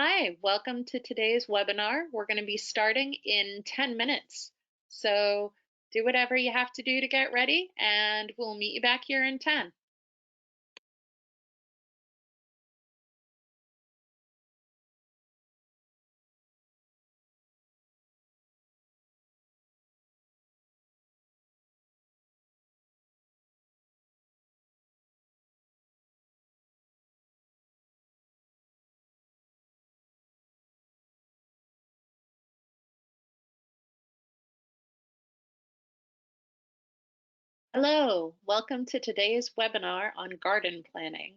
Hi, welcome to today's webinar. We're going to be starting in 10 minutes. So do whatever you have to do to get ready, and we'll meet you back here in 10. Hello, welcome to today's webinar on garden planning.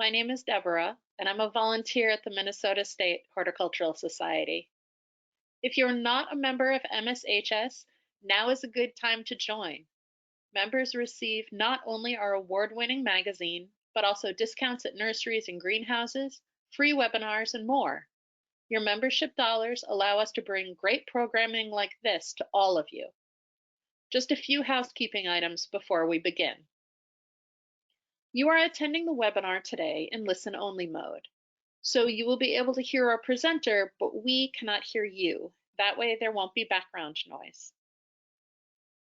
My name is Deborah, and I'm a volunteer at the Minnesota State Horticultural Society. If you're not a member of MSHS, now is a good time to join. Members receive not only our award-winning magazine, but also discounts at nurseries and greenhouses, free webinars, and more. Your membership dollars allow us to bring great programming like this to all of you. Just a few housekeeping items before we begin. You are attending the webinar today in listen-only mode. So you will be able to hear our presenter, but we cannot hear you. That way there won't be background noise.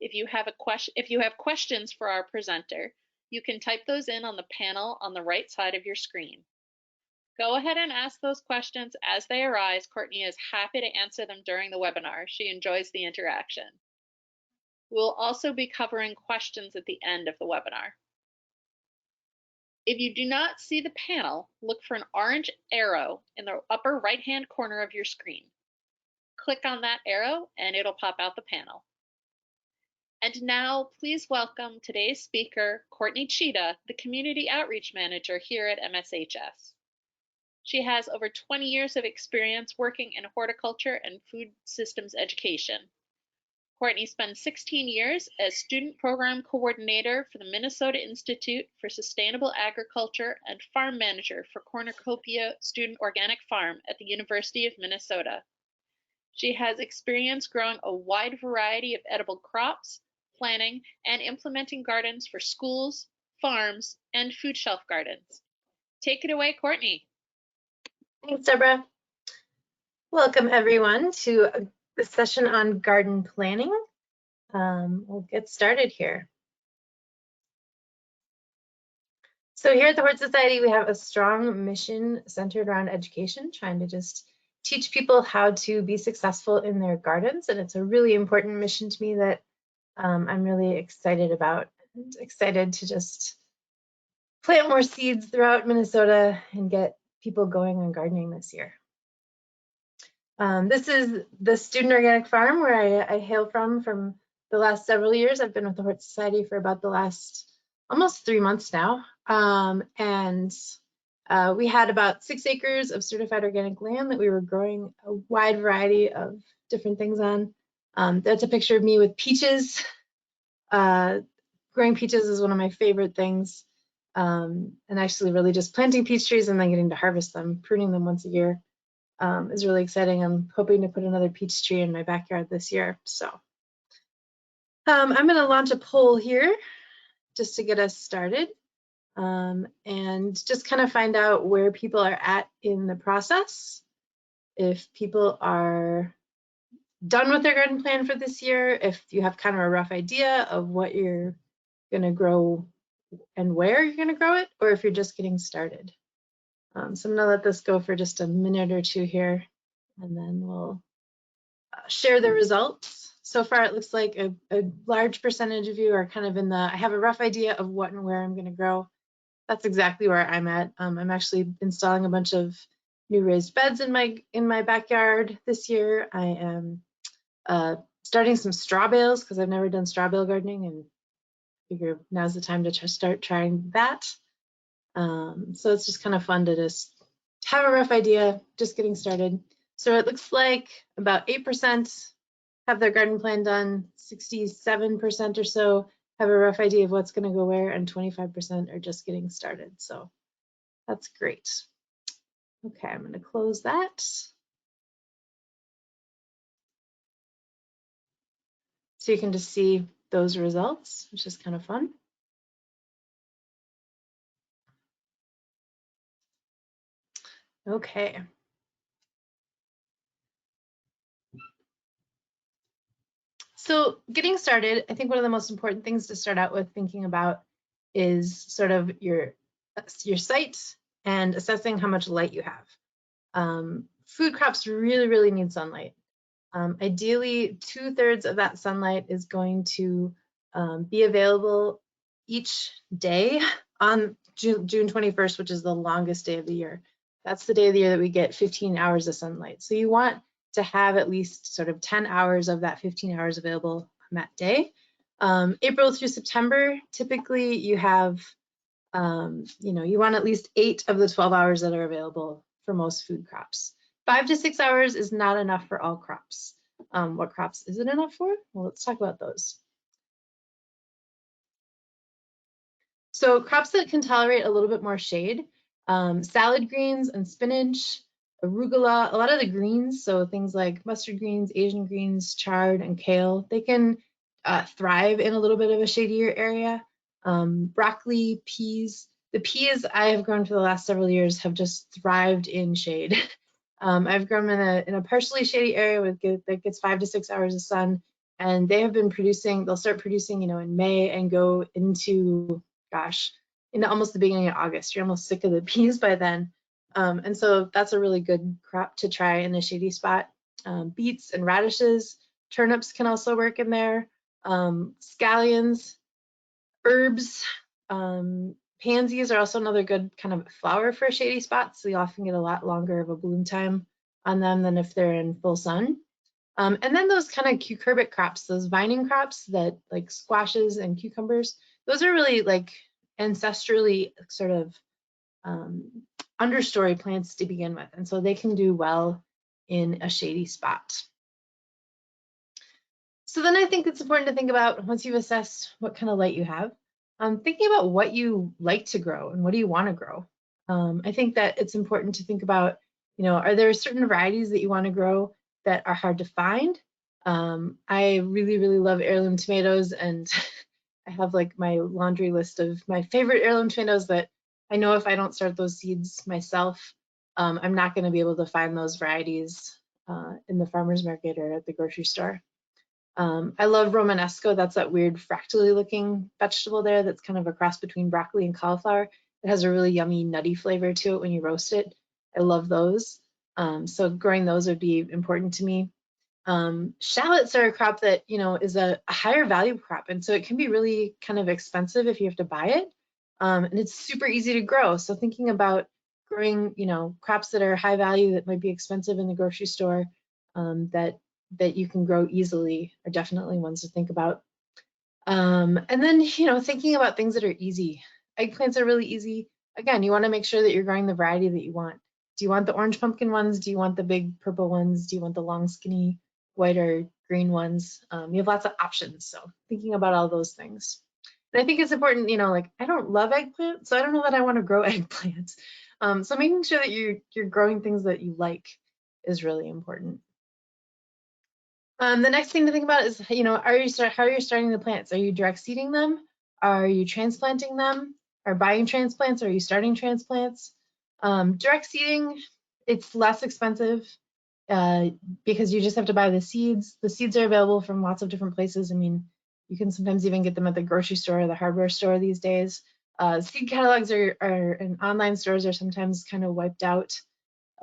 If you have questions for our presenter, you can type those in on the panel on the right side of your screen. Go ahead and ask those questions as they arise. Courtney is happy to answer them during the webinar. She enjoys the interaction. We'll also be covering questions at the end of the webinar. If you do not see the panel, look for an orange arrow in the upper right-hand corner of your screen. Click on that arrow and it'll pop out the panel. And now, please welcome today's speaker, Courtney Cheetah, the Community Outreach Manager here at MSHS. She has over 20 years of experience working in horticulture and food systems education. Courtney spent 16 years as Student Program Coordinator for the Minnesota Institute for Sustainable Agriculture and Farm Manager for Cornucopia Student Organic Farm at the University of Minnesota. She has experience growing a wide variety of edible crops, planning and implementing gardens for schools, farms, and food shelf gardens. Take it away, Courtney. Thanks, Deborah. Welcome, everyone, to the session on garden planning. We'll get started here. So here at the Hort Society, we have a strong mission centered around education, trying to just teach people how to be successful in their gardens. And it's a really important mission to me that I'm really excited about. And excited to just plant more seeds throughout Minnesota and get people going on gardening this year. This is the Student Organic Farm where I hail from the last several years. I've been with the Hort Society for about the last almost 3 months now. We had about 6 acres of certified organic land that we were growing a wide variety of different things on. That's a picture of me with peaches. Growing peaches is one of my favorite things. And actually really just planting peach trees and then getting to harvest them, pruning them once a year. Is really exciting. I'm hoping to put another peach tree in my backyard this year. So I'm going to launch a poll here just to get us started and just kind of find out where people are at in the process. If people are done with their garden plan for this year, if you have kind of a rough idea of what you're going to grow and where you're going to grow it, or if you're just getting started. So I'm going to let this go for just a minute or two here, and then we'll share the results. So far, it looks like a large percentage of you are kind of in the, I have a rough idea of what and where I'm going to grow. That's exactly where I'm at. I'm actually installing a bunch of new raised beds in my backyard this year. I am starting some straw bales because I've never done straw bale gardening, and I figure now's the time to start trying that. So it's just kind of fun to just have a rough idea, just getting started. So it looks like about 8% have their garden plan done, 67% or so have a rough idea of what's going to go where, and 25% are just getting started. So that's great. Okay, I'm going to close that. So you can just see those results, which is kind of fun. Okay, So getting started, I think one of the most important things to start out with thinking about is sort of your site and assessing how much light you have. Food crops really, really need sunlight. Ideally, 2/3 of that sunlight is going to be available each day on June 21st, which is the longest day of the year. That's the day of the year that we get 15 hours of sunlight. So you want to have at least sort of 10 hours of that 15 hours available on that day. April through September, typically you have, you want at least 8 of the 12 hours that are available for most food crops. 5 to 6 hours is not enough for all crops. What crops is it enough for? Well, let's talk about those. So crops that can tolerate a little bit more shade, salad greens and spinach, arugula, a lot of the greens, so things like mustard greens, Asian greens, chard, and kale, they can thrive in a little bit of a shadier area. Broccoli, peas. The peas I have grown for the last several years have just thrived in shade. I've grown in a partially shady area that gets 5 to 6 hours of sun, and they have been producing. They'll start producing, in May and go into, into almost the beginning of August. You're almost sick of the peas by then, and so that's a really good crop to try in a shady spot. Beets and radishes, turnips can also work in there. Scallions, herbs. Pansies are also another good kind of flower for shady spots. So you often get a lot longer of a bloom time on them than if they're in full sun. And then those kind of cucurbic crops, those vining crops that like squashes and cucumbers, those are really like ancestrally sort of understory plants to begin with. And so they can do well in a shady spot. So then I think it's important to think about, once you've assessed what kind of light you have, thinking about what you like to grow and what do you want to grow. I think that it's important to think about, are there certain varieties that you want to grow that are hard to find? I really, really love heirloom tomatoes, and I have like my laundry list of my favorite heirloom tomatoes that I know if I don't start those seeds myself, I'm not going to be able to find those varieties in the farmer's market or at the grocery store. I love Romanesco. That's that weird fractally looking vegetable there that's kind of a cross between broccoli and cauliflower. It has a really yummy nutty flavor to it when you roast it. I love those. So growing those would be important to me. Shallots are a crop that, is a higher value crop. And so it can be really kind of expensive if you have to buy it. And it's super easy to grow. So thinking about growing, crops that are high value that might be expensive in the grocery store, that you can grow easily are definitely ones to think about. And then, thinking about things that are easy. Eggplants are really easy. Again, you want to make sure that you're growing the variety that you want. Do you want the orange pumpkin ones? Do you want the big purple ones? Do you want the long, skinny, white or green ones? You have lots of options. So thinking about all those things. And I think it's important, like I don't love eggplant, so I don't know that I want to grow eggplant. So making sure that you're growing things that you like is really important. The next thing to think about is, how are you starting the plants? Are you direct seeding them? Are you transplanting them? Are buying transplants? Are you starting transplants? Direct seeding, it's less expensive because you just have to buy the seeds. The seeds are available from lots of different places. I mean, you can sometimes even get them at the grocery store or the hardware store these days. Seed catalogs are and online stores are sometimes kind of wiped out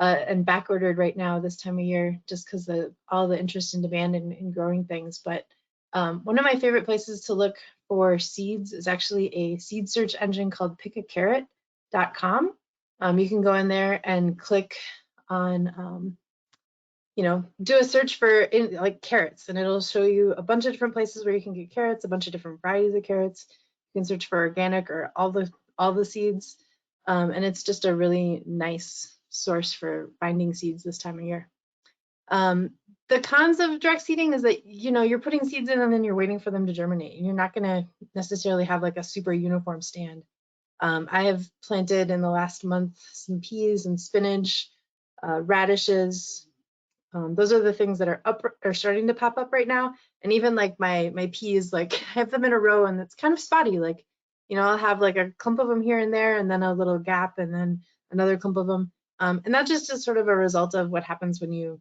and back ordered right now this time of year, just because all the interest and demand in growing things. But one of my favorite places to look for seeds is actually a seed search engine called pickacarrot.com. You can go in there and click on, do a search for like carrots, and it'll show you a bunch of different places where you can get carrots, a bunch of different varieties of carrots. You can search for organic or all the seeds, and it's just a really nice source for finding seeds this time of year. The cons of direct seeding is that, you're putting seeds in and then you're waiting for them to germinate. And you're not going to necessarily have like a super uniform stand. I have planted in the last month some peas and spinach, radishes. Those are the things that are starting to pop up right now. And even like my peas, like I have them in a row and it's kind of spotty. Like, I'll have like a clump of them here and there and then a little gap and then another clump of them. And that just is sort of a result of what happens when you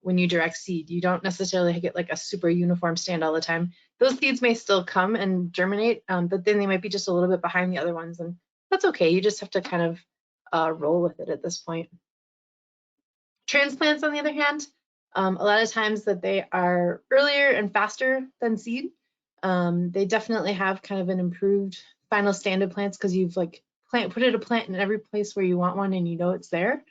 when you direct seed. You don't necessarily get like a super uniform stand all the time. Those seeds may still come and germinate, but then they might be just a little bit behind the other ones, and that's okay. You just have to kind of roll with it at this point. Transplants, on the other hand, a lot of times that they are earlier and faster than seed. They definitely have kind of an improved final stand of plants because you've like put a plant in every place where you want one and you know it's there.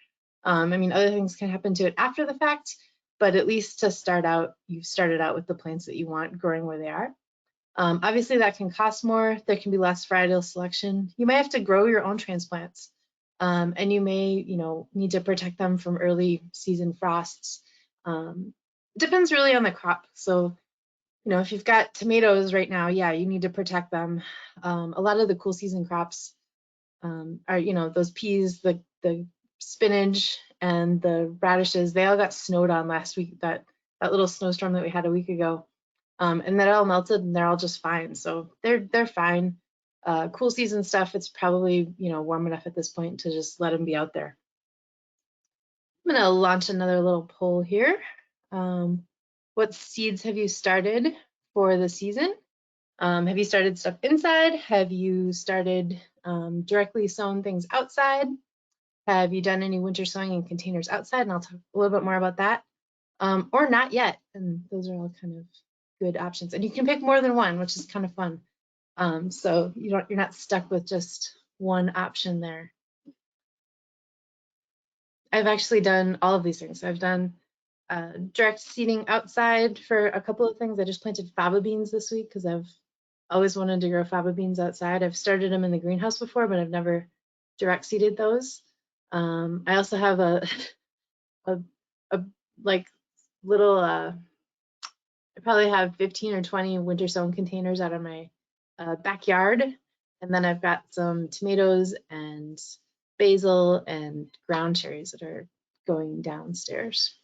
I mean, other things can happen to it after the fact, but at least to start out, you've started out with the plants that you want growing where they are. Obviously, that can cost more. There can be less varietal selection. You may have to grow your own transplants, and you may, need to protect them from early season frosts. It depends really on the crop. So, if you've got tomatoes right now, yeah, you need to protect them. A lot of the cool season crops are, those peas, the spinach, and the radishes. They all got snowed on last week. That little snowstorm that we had a week ago. And that all melted and they're all just fine. So they're fine. Cool season stuff, it's probably, warm enough at this point to just let them be out there. I'm gonna launch another little poll here. What seeds have you started for the season? Have you started stuff inside? Have you started directly sown things outside? Have you done any winter sowing in containers outside? And I'll talk a little bit more about that. Or not yet. And those are all kind of good options. And you can pick more than one, which is kind of fun. So you're not stuck with just one option there. I've actually done all of these things. I've done direct seeding outside for a couple of things. I just planted faba beans this week because I've always wanted to grow faba beans outside. I've started them in the greenhouse before, but I've never direct seeded those. I also have a like little I probably have 15 or 20 winter sown containers out of my backyard. And then I've got some tomatoes and basil and ground cherries that are going downstairs.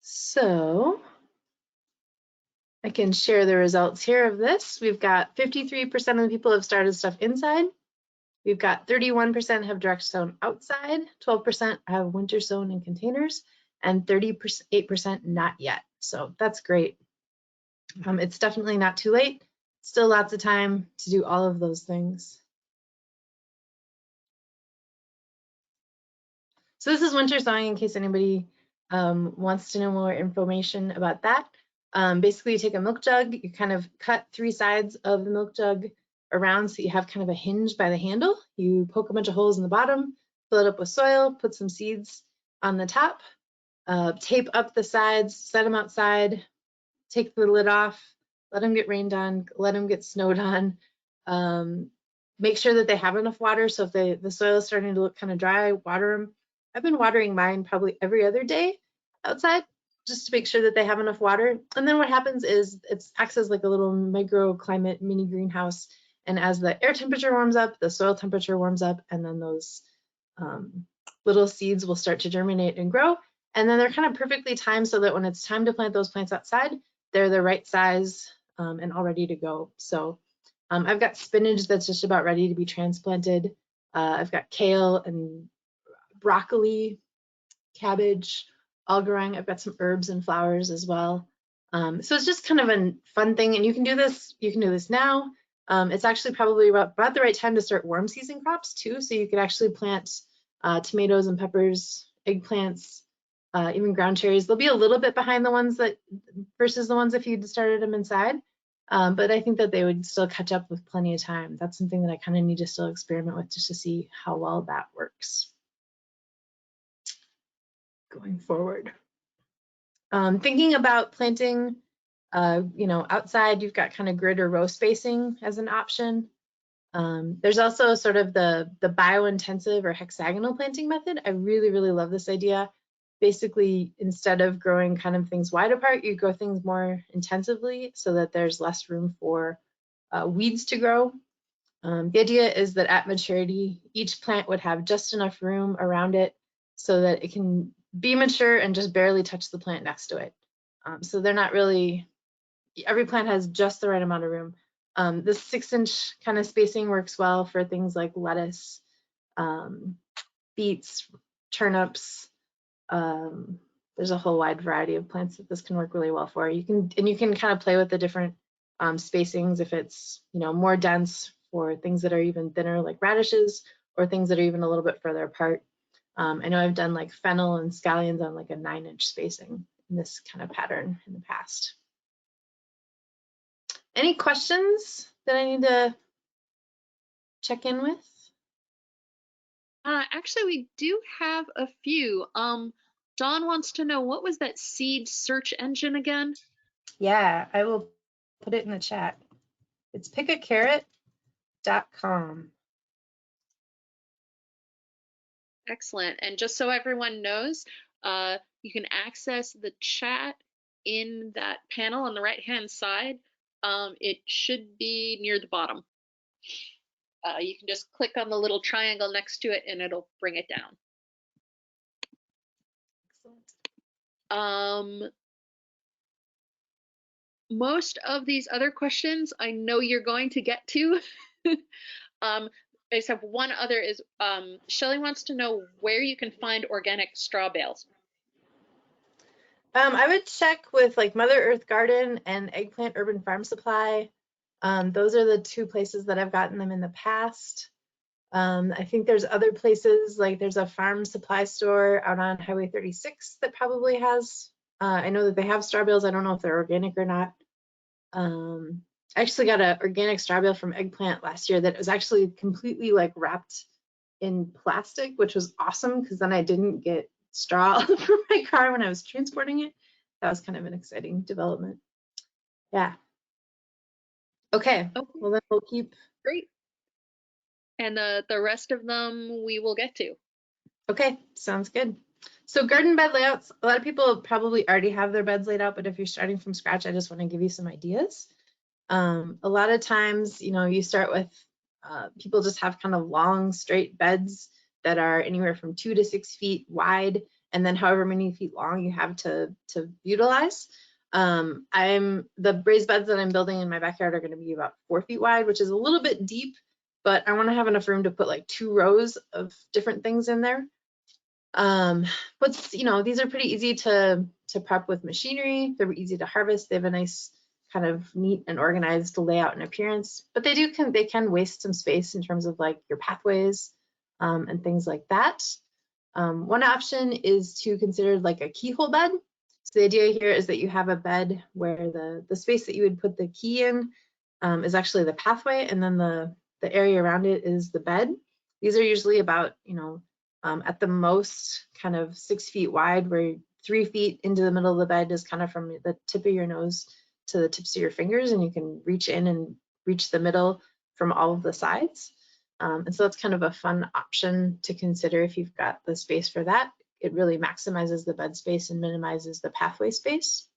So I can share the results here of this. We've got 53% of the people have started stuff inside. We've got 31% have direct sown outside, 12% have winter sown in containers, and 38% not yet. So that's great. It's definitely not too late. Still lots of time to do all of those things. So this is winter sowing in case anybody wants to know more information about that. Basically, you take a milk jug, you kind of cut 3 sides of the milk jug around so you have kind of a hinge by the handle. You poke a bunch of holes in the bottom, fill it up with soil, put some seeds on the top, tape up the sides, set them outside, take the lid off, let them get rained on, let them get snowed on. Make sure that they have enough water. So if the soil is starting to look kind of dry, water them. I've been watering mine probably every other day outside just to make sure that they have enough water. And then what happens is it acts as like a little microclimate mini greenhouse. And as the air temperature warms up, the soil temperature warms up, and then those little seeds will start to germinate and grow. And then they're kind of perfectly timed so that when it's time to plant those plants outside, they're the right size and all ready to go. So I've got spinach that's just about ready to be transplanted. I've got kale and broccoli, cabbage, all growing. I've got some herbs and flowers as well. So it's just kind of a fun thing, and you can do this now. It's actually probably about the right time to start warm season crops too. So you could actually plant tomatoes and peppers, eggplants, even ground cherries. They'll be a little bit behind the ones versus the ones if you'd started them inside. But I think that they would still catch up with plenty of time. That's something that I kind of need to still experiment with just to see how well that works going forward. Thinking about planting, outside, you've got kind of grid or row spacing as an option. There's also sort of the biointensive or hexagonal planting method. I really, really love this idea. Basically, instead of growing kind of things wide apart, you grow things more intensively so that there's less room for weeds to grow. The idea is that at maturity, each plant would have just enough room around it so that it can be mature and just barely touch the plant next to it. So they're not really, every plant has just the right amount of room. This 6-inch kind of spacing works well for things like lettuce, beets, turnips. There's a whole wide variety of plants that this can work really well for. You can kind of play with the different spacings if it's, you know, more dense for things that are even thinner like radishes, or things that are even a little bit further apart. I know I've done like fennel and scallions on like a 9-inch spacing in this kind of pattern in the past. Any questions that I need to check in with? Actually, we do have a few. Dawn wants to know, what was that seed search engine again? Yeah, I will put it in the chat. It's pickacarrot.com. Excellent. And just so everyone knows, you can access the chat in that panel on the right-hand side. It should be near the bottom. You can just click on the little triangle next to it and it'll bring it down. Excellent. Most of these other questions I know you're going to get to. I just have one other is, Shelley wants to know where you can find organic straw bales. I would check with like Mother Earth Garden and Eggplant Urban Farm Supply. Those are the two places that I've gotten them in the past. I think there's other places, like there's a farm supply store out on Highway 36 that probably has, I know that they have straw bales. I don't know if they're organic or not. I actually got an organic straw bale from Eggplant last year that was actually completely like wrapped in plastic, which was awesome because then I didn't get straw all over my car when I was transporting it. That was kind of an exciting development. Yeah. Okay. Well, then we'll keep. Great. And the rest of them we will get to. Okay, sounds good. So garden bed layouts, a lot of people probably already have their beds laid out, but if you're starting from scratch, I just want to give you some ideas. A lot of times, you know, you start with, people just have kind of long, straight beds that are anywhere from 2 to 6 feet wide, and then however many feet long you have to utilize. The raised beds that I'm building in my backyard are going to be about 4 feet wide, which is a little bit deep, but I want to have enough room to put like 2 rows of different things in there. But you know, these are pretty easy to prep with machinery. They're easy to harvest. They have a nice kind of neat and organized layout and appearance, but they can waste some space in terms of like your pathways and things like that. One option is to consider like a keyhole bed. So the idea here is that you have a bed where the space that you would put the key in is actually the pathway, and then the area around it is the bed. These are usually about, you know, at the most kind of 6 feet wide, where 3 feet into the middle of the bed is kind of from the tip of your nose to the tips of your fingers, and you can reach in and reach the middle from all of the sides. And so that's kind of a fun option to consider if you've got the space for that. It really maximizes the bed space and minimizes the pathway space.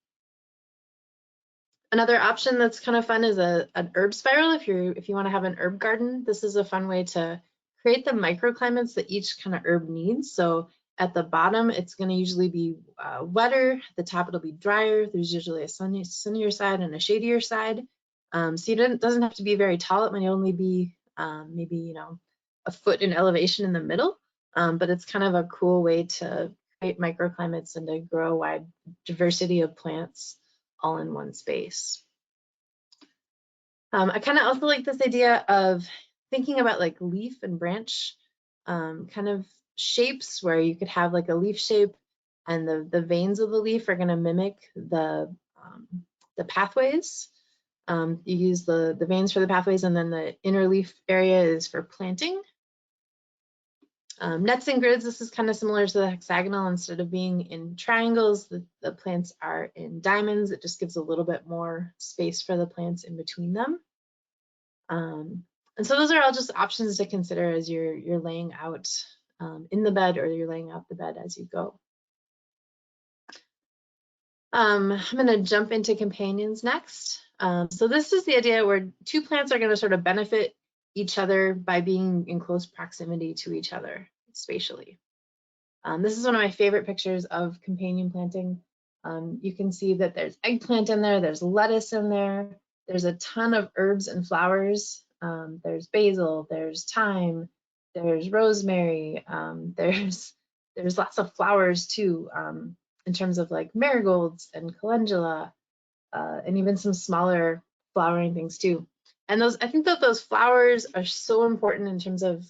Another option that's kind of fun is an herb spiral. If you want to have an herb garden, this is a fun way to create the microclimates that each kind of herb needs. So at the bottom, it's going to usually be wetter. At the top, it'll be drier. There's usually a sunnier side and a shadier side. So it doesn't have to be very tall. It might only be maybe, you know, a foot in elevation in the middle. But it's kind of a cool way to create microclimates and to grow a wide diversity of plants all in one space. I kind of also like this idea of thinking about like leaf and branch kind of shapes, where you could have like a leaf shape and the veins of the leaf are going to mimic the pathways. You use the veins for the pathways, and then the inner leaf area is for planting. Nets and grids, this is kind of similar to the hexagonal. Instead of being in triangles, the plants are in diamonds. It just gives a little bit more space for the plants in between them. And so those are all just options to consider as you're laying out in the bed, or you're laying out the bed as you go. I'm going to jump into companions next. So this is the idea where 2 plants are going to sort of benefit each other by being in close proximity to each other spatially. This is one of my favorite pictures of companion planting. You can see that there's eggplant in there, there's lettuce in there, there's a ton of herbs and flowers. There's basil, there's thyme, there's rosemary, there's There's lots of flowers too, in terms of like marigolds and calendula, and even some smaller flowering things too. And I think that those flowers are so important in terms of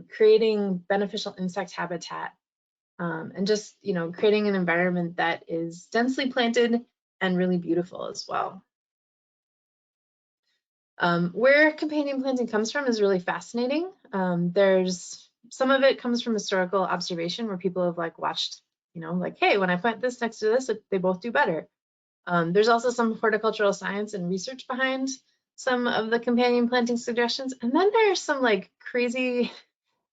creating beneficial insect habitat, and just, creating an environment that is densely planted and really beautiful as well. Where companion planting comes from is really fascinating. There's some of it comes from historical observation where people have like watched, like, hey, when I plant this next to this, they both do better. There's also some horticultural science and research behind some of the companion planting suggestions. And then there's some like crazy,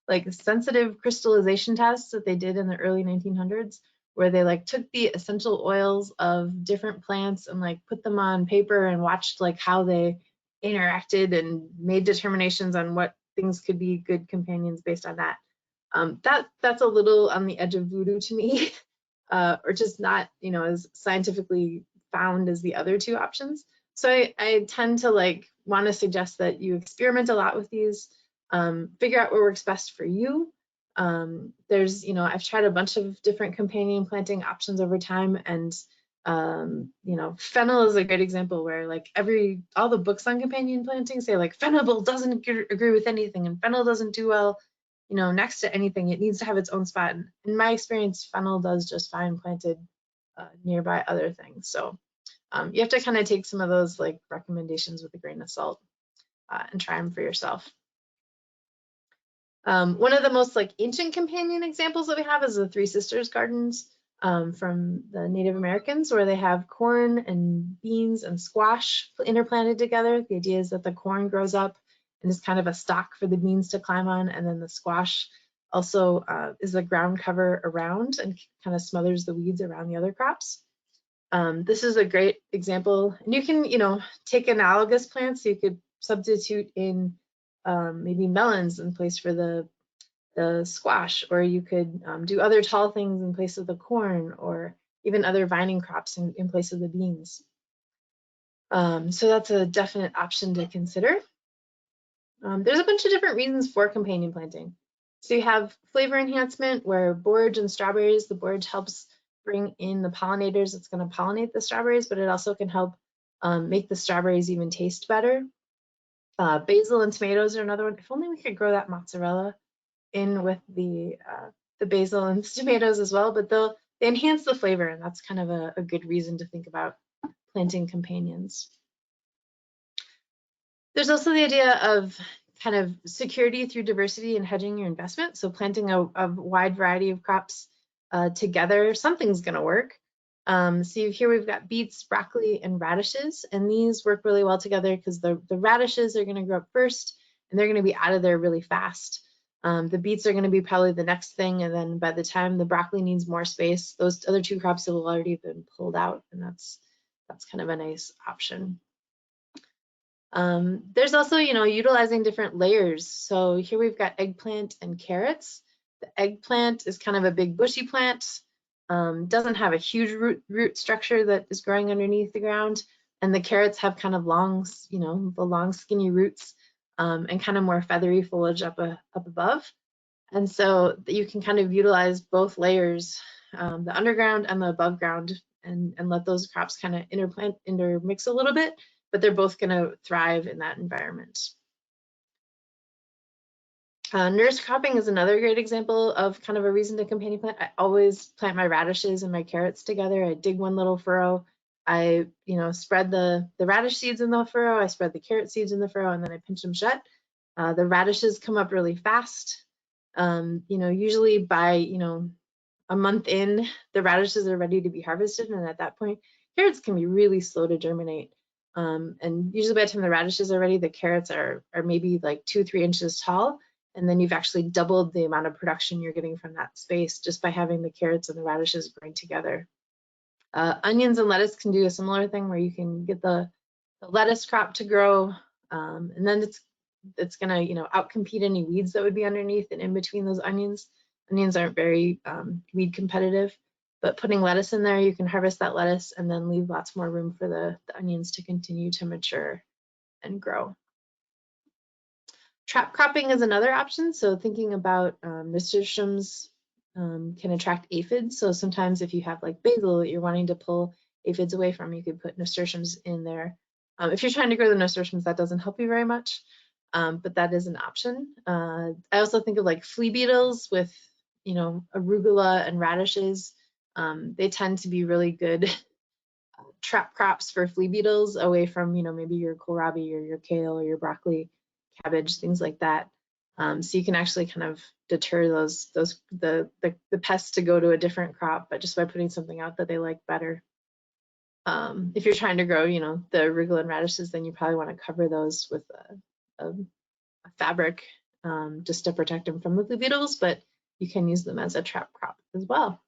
like sensitive crystallization tests that they did in the early 1900s, where they like took the essential oils of different plants and like put them on paper and watched like how they interacted and made determinations on what things could be good companions based on that. That's a little on the edge of voodoo to me, or just not, as scientifically found as the other two options. So I tend to like want to suggest that you experiment a lot with these, figure out what works best for you. There's, I've tried a bunch of different companion planting options over time, and fennel is a great example where like all the books on companion planting say like fennel doesn't agree with anything and fennel doesn't do well, next to anything. It needs to have its own spot. And in my experience, fennel does just fine planted nearby other things. So you have to kind of take some of those like recommendations with a grain of salt, and try them for yourself. One of the most like ancient companion examples that we have is the Three Sisters gardens, from the Native Americans, where they have corn and beans and squash interplanted together. The idea is that the corn grows up and is kind of a stalk for the beans to climb on, and then the squash also is the ground cover around and kind of smothers the weeds around the other crops. This is a great example, and you can, take analogous plants. So you could substitute in maybe melons in place for the squash, or you could do other tall things in place of the corn, or even other vining crops in place of the beans. So that's a definite option to consider. There's a bunch of different reasons for companion planting. So you have flavor enhancement, where borage and strawberries, the borage helps bring in the pollinators that's going to pollinate the strawberries, but it also can help make the strawberries even taste better. Basil and tomatoes are another one. If only we could grow that mozzarella in with the basil and tomatoes as well, but they enhance the flavor, and that's kind of a good reason to think about planting companions. There's also the idea of kind of security through diversity and hedging your investment. So planting a wide variety of crops together, something's going to work. So here we've got beets, broccoli, and radishes, and these work really well together because the radishes are going to grow up first, and they're going to be out of there really fast. The beets are going to be probably the next thing, and then by the time the broccoli needs more space, those other two crops have already been pulled out, and that's kind of a nice option. There's also, utilizing different layers. So here we've got eggplant and carrots. The eggplant is kind of a big bushy plant, doesn't have a huge root structure that is growing underneath the ground, and the carrots have kind of long, the long skinny roots, and kind of more feathery foliage up above. And so you can kind of utilize both layers, the underground and the above ground, and let those crops kind of intermix a little bit, but they're both going to thrive in that environment. Nurse cropping is another great example of kind of a reason to companion plant. I always plant my radishes and my carrots together. I dig one little furrow. I, spread the radish seeds in the furrow. I spread the carrot seeds in the furrow, and then I pinch them shut. The radishes come up really fast. Usually by, a month in, the radishes are ready to be harvested. And at that point, carrots can be really slow to germinate. And usually by the time the radishes are ready, the carrots are maybe like 2-3 inches tall. And then you've actually doubled the amount of production you're getting from that space just by having the carrots and the radishes growing together. Onions and lettuce can do a similar thing where you can get the lettuce crop to grow, and then it's gonna, outcompete any weeds that would be underneath and in between those onions. Onions aren't very weed competitive, but putting lettuce in there, you can harvest that lettuce and then leave lots more room for the onions to continue to mature and grow. Trap cropping is another option. So thinking about nasturtiums, can attract aphids. So sometimes if you have like basil that you're wanting to pull aphids away from, you could put nasturtiums in there. If you're trying to grow the nasturtiums, that doesn't help you very much, but that is an option. I also think of like flea beetles with, arugula and radishes. They tend to be really good trap crops for flea beetles away from, maybe your kohlrabi or your kale or your broccoli, cabbage, things like that. So you can actually kind of deter the pests to go to a different crop, but just by putting something out that they like better. If you're trying to grow, the arugula and radishes, then you probably want to cover those with a fabric just to protect them from the flea beetles, but you can use them as a trap crop as well.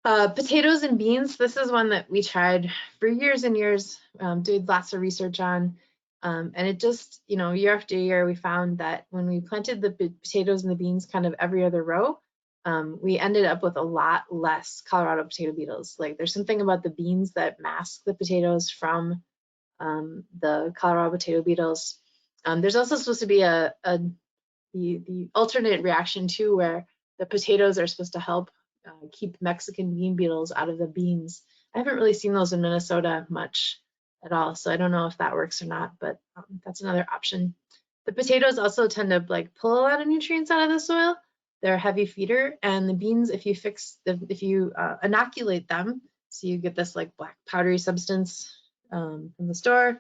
Potatoes and beans, this is one that we tried for years and years, did lots of research on, and it just, year after year, we found that when we planted the potatoes and the beans kind of every other row, we ended up with a lot less Colorado potato beetles. Like there's something about the beans that mask the potatoes from the Colorado potato beetles. There's also supposed to be the alternate reaction too, where the potatoes are supposed to help keep Mexican bean beetles out of the beans. I haven't really seen those in Minnesota much at all, so I don't know if that works or not, but that's another option. The potatoes also tend to like pull a lot of nutrients out of the soil. They're a heavy feeder, and the beans, if you inoculate them, so you get this like black powdery substance from the store,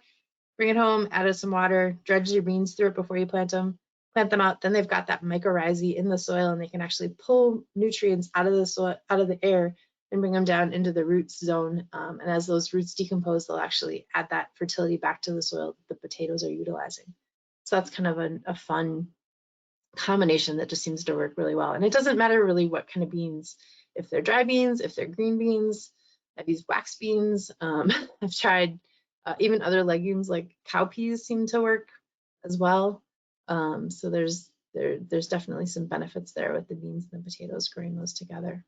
bring it home, add some water, dredge your beans through it before you plant them out, then they've got that mycorrhizae in the soil, and they can actually pull nutrients out of the soil, out of the air, and bring them down into the roots zone. And as those roots decompose, they'll actually add that fertility back to the soil that the potatoes are utilizing. So that's kind of a fun combination that just seems to work really well. And it doesn't matter really what kind of beans, if they're dry beans, if they're green beans. I've used wax beans. I've tried even other legumes like cowpeas seem to work as well. So there's definitely some benefits there with the beans and the potatoes, growing those together.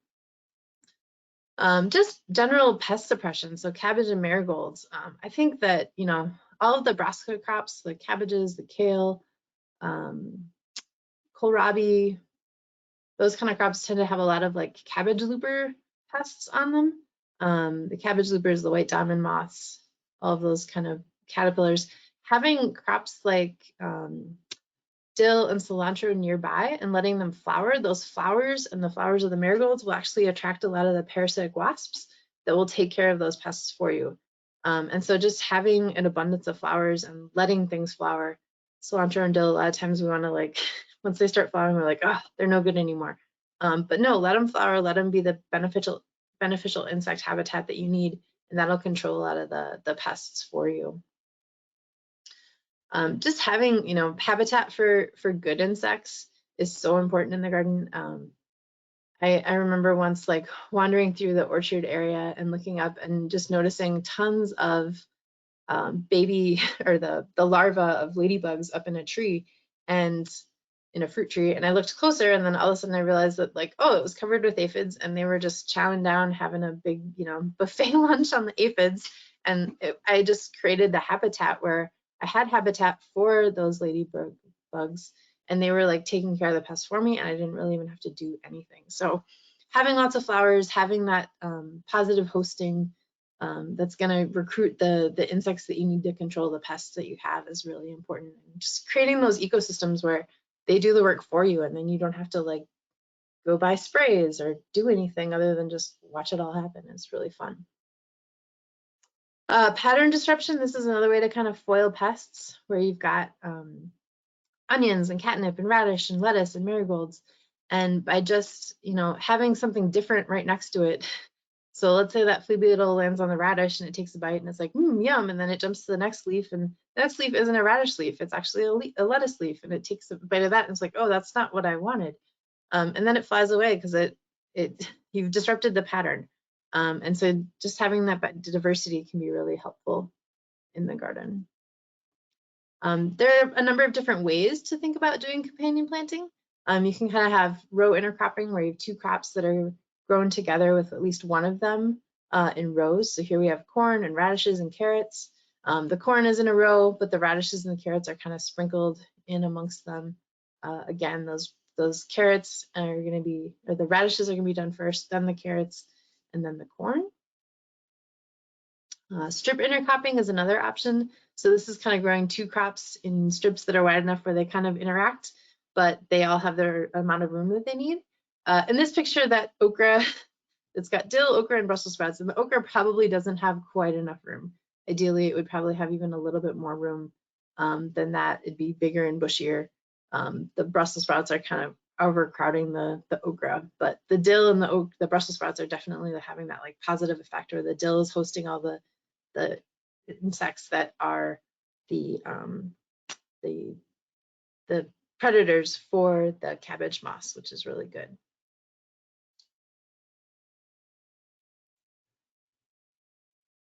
Just general pest suppression, so cabbage and marigolds. I think that, all of the brassica crops, the cabbages, the kale, kohlrabi, those kind of crops tend to have a lot of like cabbage looper pests on them. The cabbage loopers, the white diamond moths, all of those kind of caterpillars. Having crops like dill and cilantro nearby and letting them flower, those flowers and the flowers of the marigolds will actually attract a lot of the parasitic wasps that will take care of those pests for you. And so just having an abundance of flowers and letting things flower, cilantro and dill, a lot of times we want to like, once they start flowering, we're like, oh, they're no good anymore. But no, let them flower, let them be the beneficial insect habitat that you need, and that'll control a lot of the pests for you. Just having, habitat for good insects is so important in the garden. I remember once like wandering through the orchard area and looking up and just noticing tons of baby or the larva of ladybugs up in a tree and in a fruit tree. And I looked closer, and then all of a sudden I realized that like, oh, it was covered with aphids, and they were just chowing down, having a big, buffet lunch on the aphids. And I just created the habitat where I had habitat for those ladybugs, and they were like taking care of the pests for me, and I didn't really even have to do anything. So having lots of flowers, having that positive hosting that's going to recruit the insects that you need to control the pests that you have is really important. And just creating those ecosystems where they do the work for you, and then you don't have to like go buy sprays or do anything other than just watch it all happen. It's really fun. Pattern disruption, this is another way to kind of foil pests, where you've got onions and catnip and radish and lettuce and marigolds, and by just having something different right next to it. So let's say that flea beetle lands on the radish and it takes a bite and it's like, yum, and then it jumps to the next leaf, and the next leaf isn't a radish leaf, it's actually a lettuce leaf, and it takes a bite of that and it's like, oh, that's not what I wanted. And then it flies away because you've disrupted the pattern. And so just having that diversity can be really helpful in the garden. There are a number of different ways to think about doing companion planting. You can kind of have row intercropping, where you have two crops that are grown together with at least one of them in rows. So here we have corn and radishes and carrots. The corn is in a row, but the radishes and the carrots are kind of sprinkled in amongst them. Again, those those carrots are going to be, or the radishes are going to be done first, then the carrots, and then the corn. Strip intercropping is another option. So this is kind of growing 2 crops in strips that are wide enough where they kind of interact, but they all have their amount of room that they need. In this picture, that okra, it's got dill, okra, and Brussels sprouts, and the okra probably doesn't have quite enough room. Ideally, it would probably have even a little bit more room than that. It'd be bigger and bushier. The Brussels sprouts are kind of overcrowding the okra, but the dill and the Brussels sprouts are definitely having that like positive effect, where the dill is hosting all the insects that are the predators for the cabbage moss, which is really good.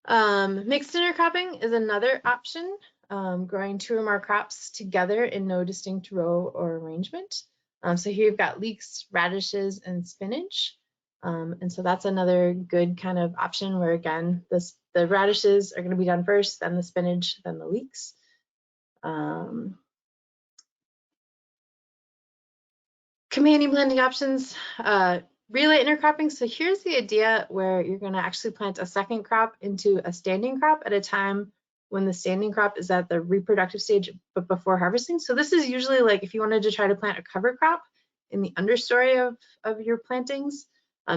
Mixed intercropping is another option, growing 2 or more crops together in no distinct row or arrangement. So here you've got leeks, radishes, and spinach. And so that's another good kind of option where, again, the radishes are going to be done first, then the spinach, then the leeks. Companion planting options, relay intercropping. So here's the idea where you're going to actually plant a second crop into a standing crop at a time when the standing crop is at the reproductive stage but before harvesting. So this is usually like if you wanted to try to plant a cover crop in the understory of your plantings.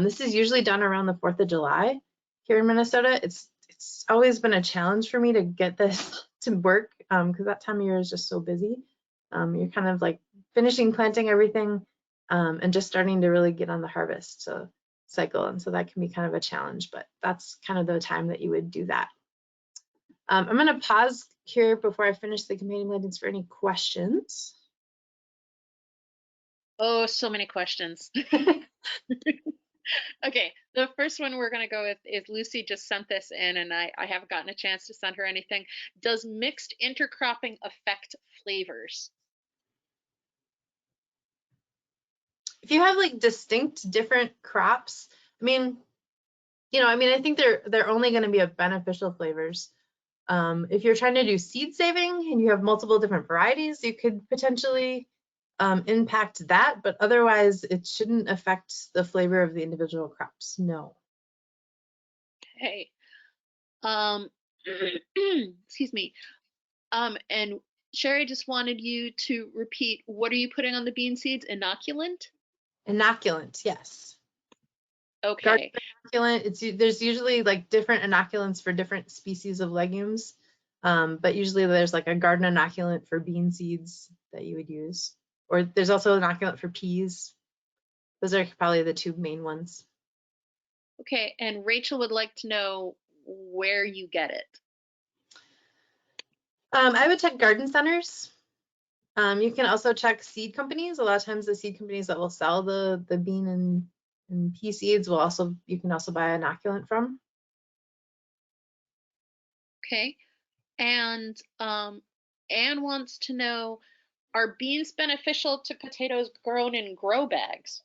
This is usually done around the 4th of July here in Minnesota. It's always been a challenge for me to get this to work because that time of year is just so busy. You're kind of like finishing planting everything and just starting to really get on the harvest cycle. And so that can be kind of a challenge, but that's kind of the time that you would do that. I'm going to pause here before I finish the companion plantings for any questions. Oh, so many questions. Okay, the first one we're going to go with is Lucy just sent this in, and I haven't gotten a chance to send her anything. Does mixed intercropping affect flavors? If you have like distinct different crops, I mean, I think they're only going to be of beneficial flavors. If you're trying to do seed saving and you have multiple different varieties, you could potentially impact that, but otherwise it shouldn't affect the flavor of the individual crops. No. Okay. Excuse me. And Sherry just wanted you to repeat, what are you putting on the bean seeds? Inoculant? Inoculant, yes. Okay. Garden inoculant, there's usually like different inoculants for different species of legumes, but usually there's like a garden inoculant for bean seeds that you would use. Or there's also an inoculant for peas. Those are probably the 2 main ones. Okay, and Rachel would like to know where you get it. I would check garden centers. You can also check seed companies. A lot of times the seed companies that will sell the bean and pea seeds you can also buy inoculant from. Okay, and Anne wants to know, are beans beneficial to potatoes grown in grow bags?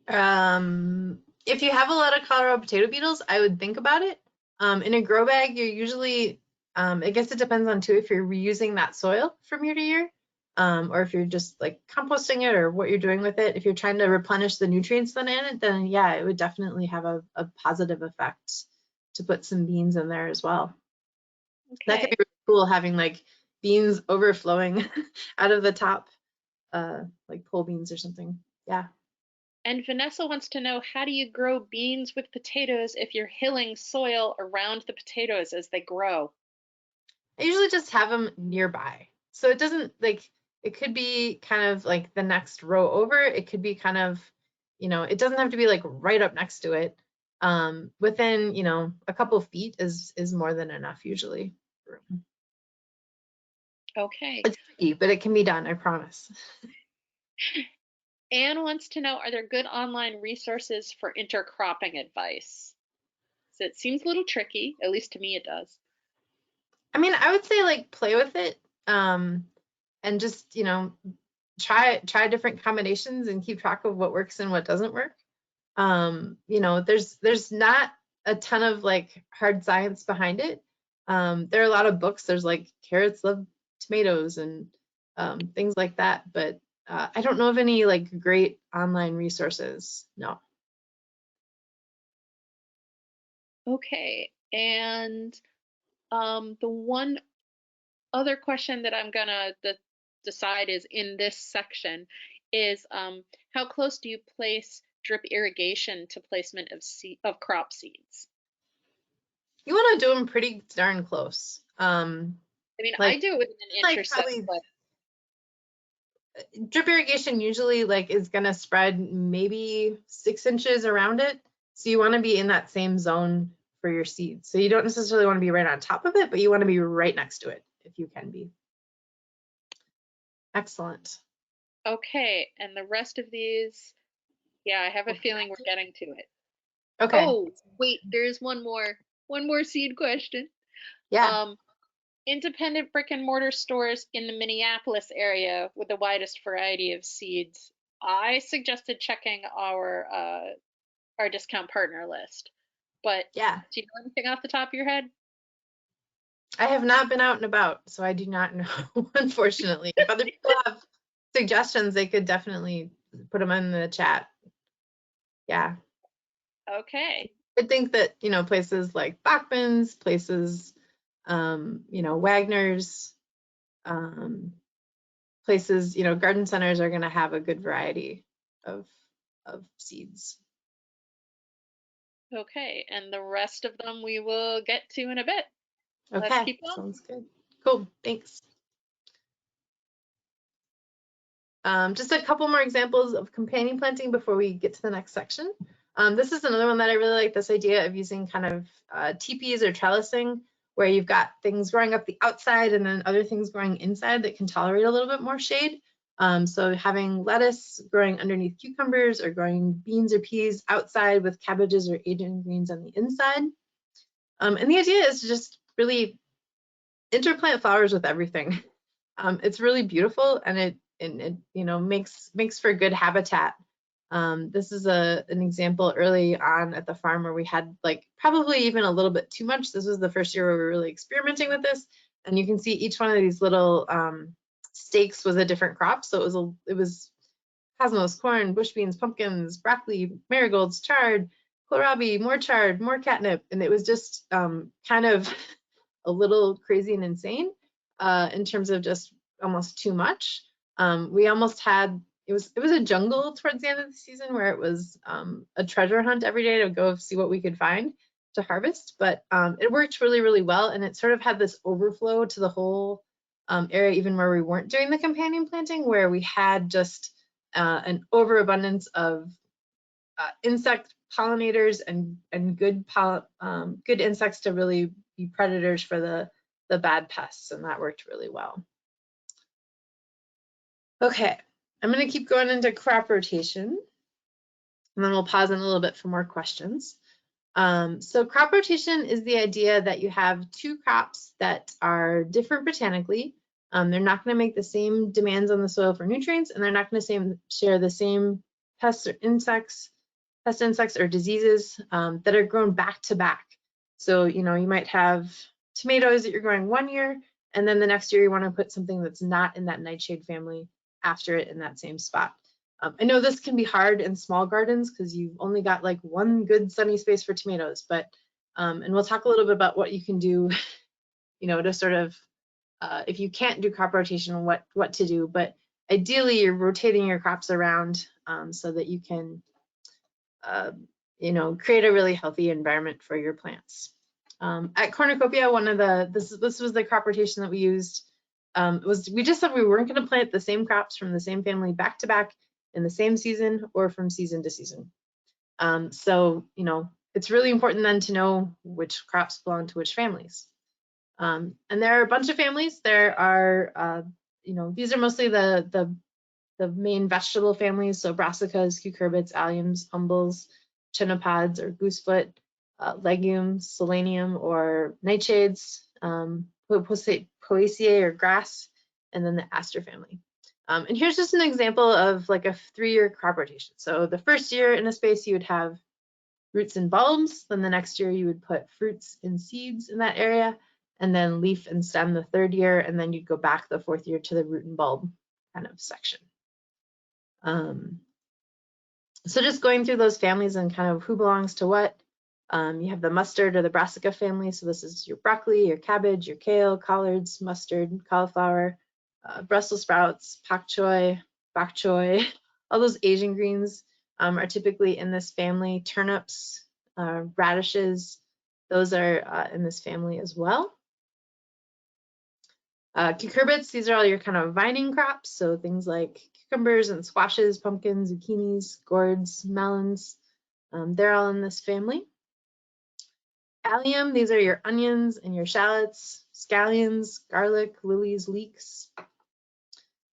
If you have a lot of Colorado potato beetles, I would think about it. In a grow bag, you're usually, I guess it depends on too if you're reusing that soil from year to year, or if you're just like composting it or what you're doing with it. If you're trying to replenish the nutrients then in it, then yeah, it would definitely have a positive effect to put some beans in there as well. Okay. That could be really cool, having like beans overflowing out of the top, like pole beans or something. Yeah. And Vanessa wants to know, how do you grow beans with potatoes if you're hilling soil around the potatoes as they grow? I usually just have them nearby. So it doesn't like, it could be kind of like the next row over. It could be kind of, it doesn't have to be like right up next to it. Within, a couple of feet is more than enough usually. Okay. It's tricky, but it can be done, I promise. Anne wants to know, are there good online resources for intercropping advice? So it seems a little tricky, at least to me it does. I mean, I would say like play with it, and just, try different combinations and keep track of what works and what doesn't work. There's not a ton of like hard science behind it. There are a lot of books. There's like Carrots Love Tomatoes and things like that, but I don't know of any like great online resources. No. Okay, and the one other question that I'm gonna decide is in this section is how close do you place drip irrigation to placement of crop seeds? You want to do them pretty darn close. I mean, I Like do it within an inch like or so, probably but drip irrigation usually like is gonna spread maybe 6 inches around it. So you want to be in that same zone for your seeds. So you don't necessarily want to be right on top of it, but you want to be right next to it if you can be. Excellent. okay. And the rest of these, yeah, I have a We'll come feeling back we're to getting to it. it. Okay. Oh, wait, there's one more seed question. Yeah. Um, Independent brick and mortar stores in the Minneapolis area with the widest variety of seeds. I suggested checking our discount partner list, but Yeah. do you know anything off the top of your head? I have not been out and about, so I do not know, unfortunately. If other people have suggestions, they could definitely put them in the chat. Yeah. Okay. I think that, places like Bachman's, places, Wagner's, um, places, garden centers are going to have a good variety of, seeds. Okay, and the rest of them we will get to in a bit. Let's Okay, keep going. sounds good. Cool, thanks. Just a couple more examples of companion planting before we get to the next section. This is another one that I really like, this idea of using kind of teepees or trellising, where you've got things growing up the outside and then other things growing inside that can tolerate a little bit more shade. So having lettuce growing underneath cucumbers or growing beans or peas outside with cabbages or Asian greens on the inside. And the idea is to just really interplant flowers with everything. It's really beautiful, and it makes for good habitat. This is an example early on at the farm where we had like probably even a little bit too much. This was the first year where we were really experimenting with this, and you can see each one of these little stakes was a different crop. So it was cosmos, corn, bush beans, pumpkins, broccoli, marigolds, chard, kohlrabi, more chard, more catnip, and it was just kind of a little crazy and insane in terms of just almost too much. We almost had it was a jungle towards the end of the season where it was a treasure hunt every day to go see what we could find to harvest, but it worked really, really well, and it sort of had this overflow to the whole area, even where we weren't doing the companion planting, where we had just an overabundance of insect pollinators and good insects to really be predators for the bad pests, and that worked really well. Okay, I'm going to keep going into crop rotation, and then we'll pause in a little bit for more questions. So crop rotation is the idea that you have two crops that are different botanically. They're not going to make the same demands on the soil for nutrients, and they're not going to share the same pests or insects or diseases that are grown back to back. So, you might have tomatoes that you're growing one year, and then the next year you want to put something that's not in that nightshade family after it in that same spot. I know this can be hard in small gardens because you've only got like one good sunny space for tomatoes, but and we'll talk a little bit about what you can do, to sort of if you can't do crop rotation, what to do. But ideally, you're rotating your crops around so that you can create a really healthy environment for your plants. At Cornucopia, this was the crop rotation that we used. We just said we weren't going to plant the same crops from the same family back to back in the same season or from season to season. So it's really important then to know which crops belong to which families. And there are a bunch of families. There are these are mostly the main vegetable families, so brassicas, cucurbits, alliums, umbels, chenopod's or goosefoot, legumes, selenium or nightshades, poaceae or grass, and then the aster family. And here's just an example of like a 3-year crop rotation. So the first year in a space you would have roots and bulbs, then the next year you would put fruits and seeds in that area, and then leaf and stem the 3rd year, and then you'd go back the 4th year to the root and bulb kind of section. So just going through those families and kind of who belongs to what. You have the mustard or the brassica family. So this is your broccoli, your cabbage, your kale, collards, mustard, cauliflower, Brussels sprouts, pak choi, bok choy. All those Asian greens are typically in this family. Turnips, radishes, those are in this family as well. Cucurbits, these are all your kind of vining crops. So things like cucumbers and squashes, pumpkins, zucchinis, gourds, melons. They're all in this family. Allium, these are your onions and your shallots, scallions, garlic, lilies, leeks.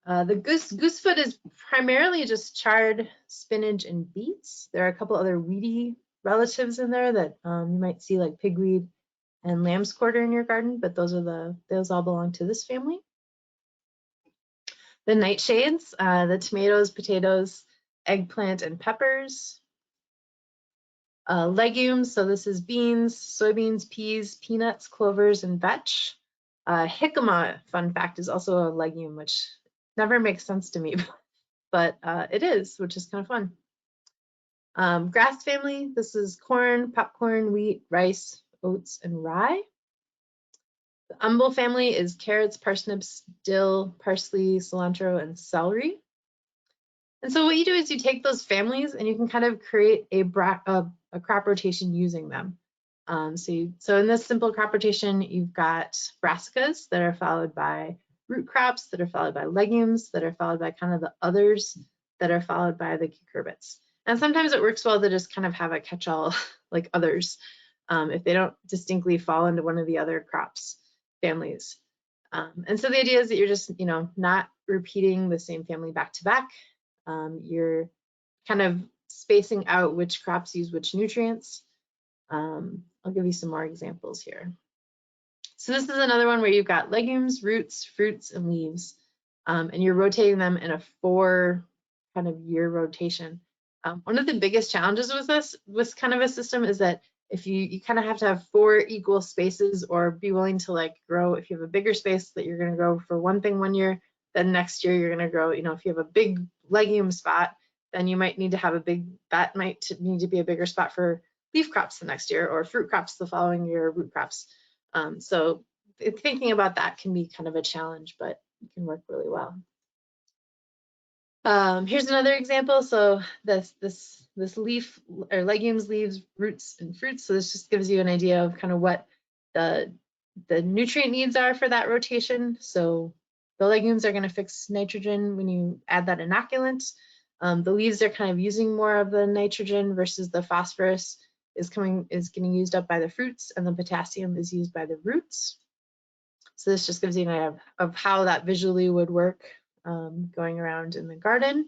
The goosefoot is primarily just chard, spinach, and beets. There are a couple other weedy relatives in there that you might see, like pigweed and lamb's quarter in your garden, but those all belong to this family. The nightshades, the tomatoes, potatoes, eggplant, and peppers. Legumes, so this is beans, soybeans, peas, peanuts, clovers, and vetch. Jicama, fun fact, is also a legume, which never makes sense to me, but it is, which is kind of fun. Grass family, this is corn, popcorn, wheat, rice, oats, and rye. The umbel family is carrots, parsnips, dill, parsley, cilantro, and celery. And so what you do is you take those families and you can kind of create a crop rotation using them. So in this simple crop rotation, you've got brassicas that are followed by root crops, that are followed by legumes, that are followed by kind of the others, that are followed by the cucurbits. And sometimes it works well to just kind of have a catch-all like others if they don't distinctly fall into one of the other crops families. And so the idea is that you're just, not repeating the same family back to back. You're kind of spacing out which crops use which nutrients. I'll give you some more examples here. So this is another one where you've got legumes, roots, fruits, and leaves, and you're rotating them in a 4 kind of year rotation. One of the biggest challenges with kind of a system is that if you kind of have to have 4 equal spaces, or be willing to like grow, if you have a bigger space that you're going to grow for one thing one year, then next year you're going to grow, if you have a big legume spot, then you might need to have that might need to be a bigger spot for leaf crops the next year, or fruit crops the following year, root crops. So thinking about that can be kind of a challenge, but it can work really well. Here's another example. So this leaf or legumes, leaves, roots, and fruits. So this just gives you an idea of kind of what the nutrient needs are for that rotation. So the legumes are going to fix nitrogen when you add that inoculant. The leaves are kind of using more of the nitrogen versus the phosphorus is getting used up by the fruits, and the potassium is used by the roots. So this just gives you an idea of how that visually would work going around in the garden.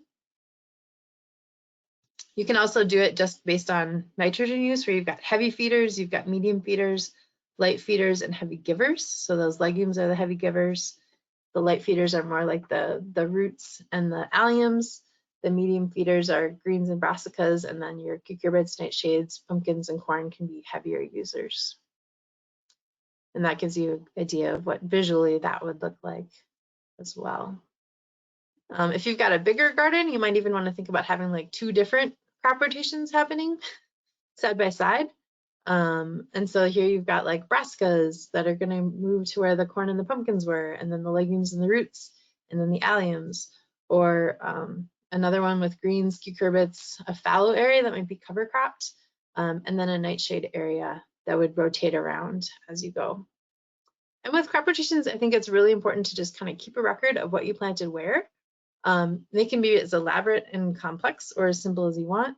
You can also do it just based on nitrogen use, where you've got heavy feeders, you've got medium feeders, light feeders, and heavy givers. So those legumes are the heavy givers. The light feeders are more like the roots and the alliums. The medium feeders are greens and brassicas, and then your cucurbits, nightshades, pumpkins, and corn can be heavier users. And that gives you an idea of what visually that would look like as well. If you've got a bigger garden, you might even want to think about having like 2 different crop rotations happening side by side. And so here you've got like brassicas that are going to move to where the corn and the pumpkins were, and then the legumes and the roots, and then the alliums, or another one with greens, cucurbits, a fallow area that might be cover cropped, and then a nightshade area that would rotate around as you go. And with crop rotations, I think it's really important to just kind of keep a record of what you planted where. They can be as elaborate and complex or as simple as you want.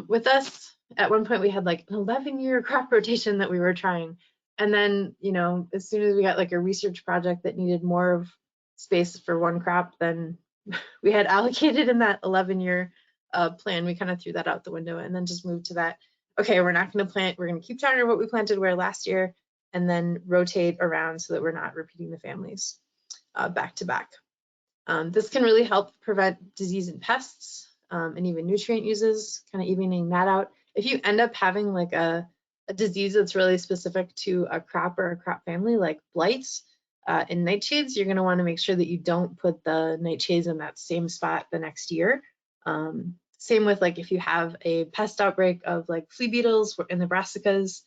With us, at one point we had like an 11-year crop rotation that we were trying. And then, as soon as we got like a research project that needed more of space for one crop than we had allocated in that 11-year plan, we kind of threw that out the window and then just moved to that. Okay, we're not going to plant, we're going to keep track of what we planted where last year, and then rotate around so that we're not repeating the families back to back. This can really help prevent disease and pests, and even nutrient uses, kind of evening that out. If you end up having like a disease that's really specific to a crop or a crop family, like blights and nightshades, you're going to want to make sure that you don't put the nightshades in that same spot the next year, Same with like if you have a pest outbreak of like flea beetles in the brassicas,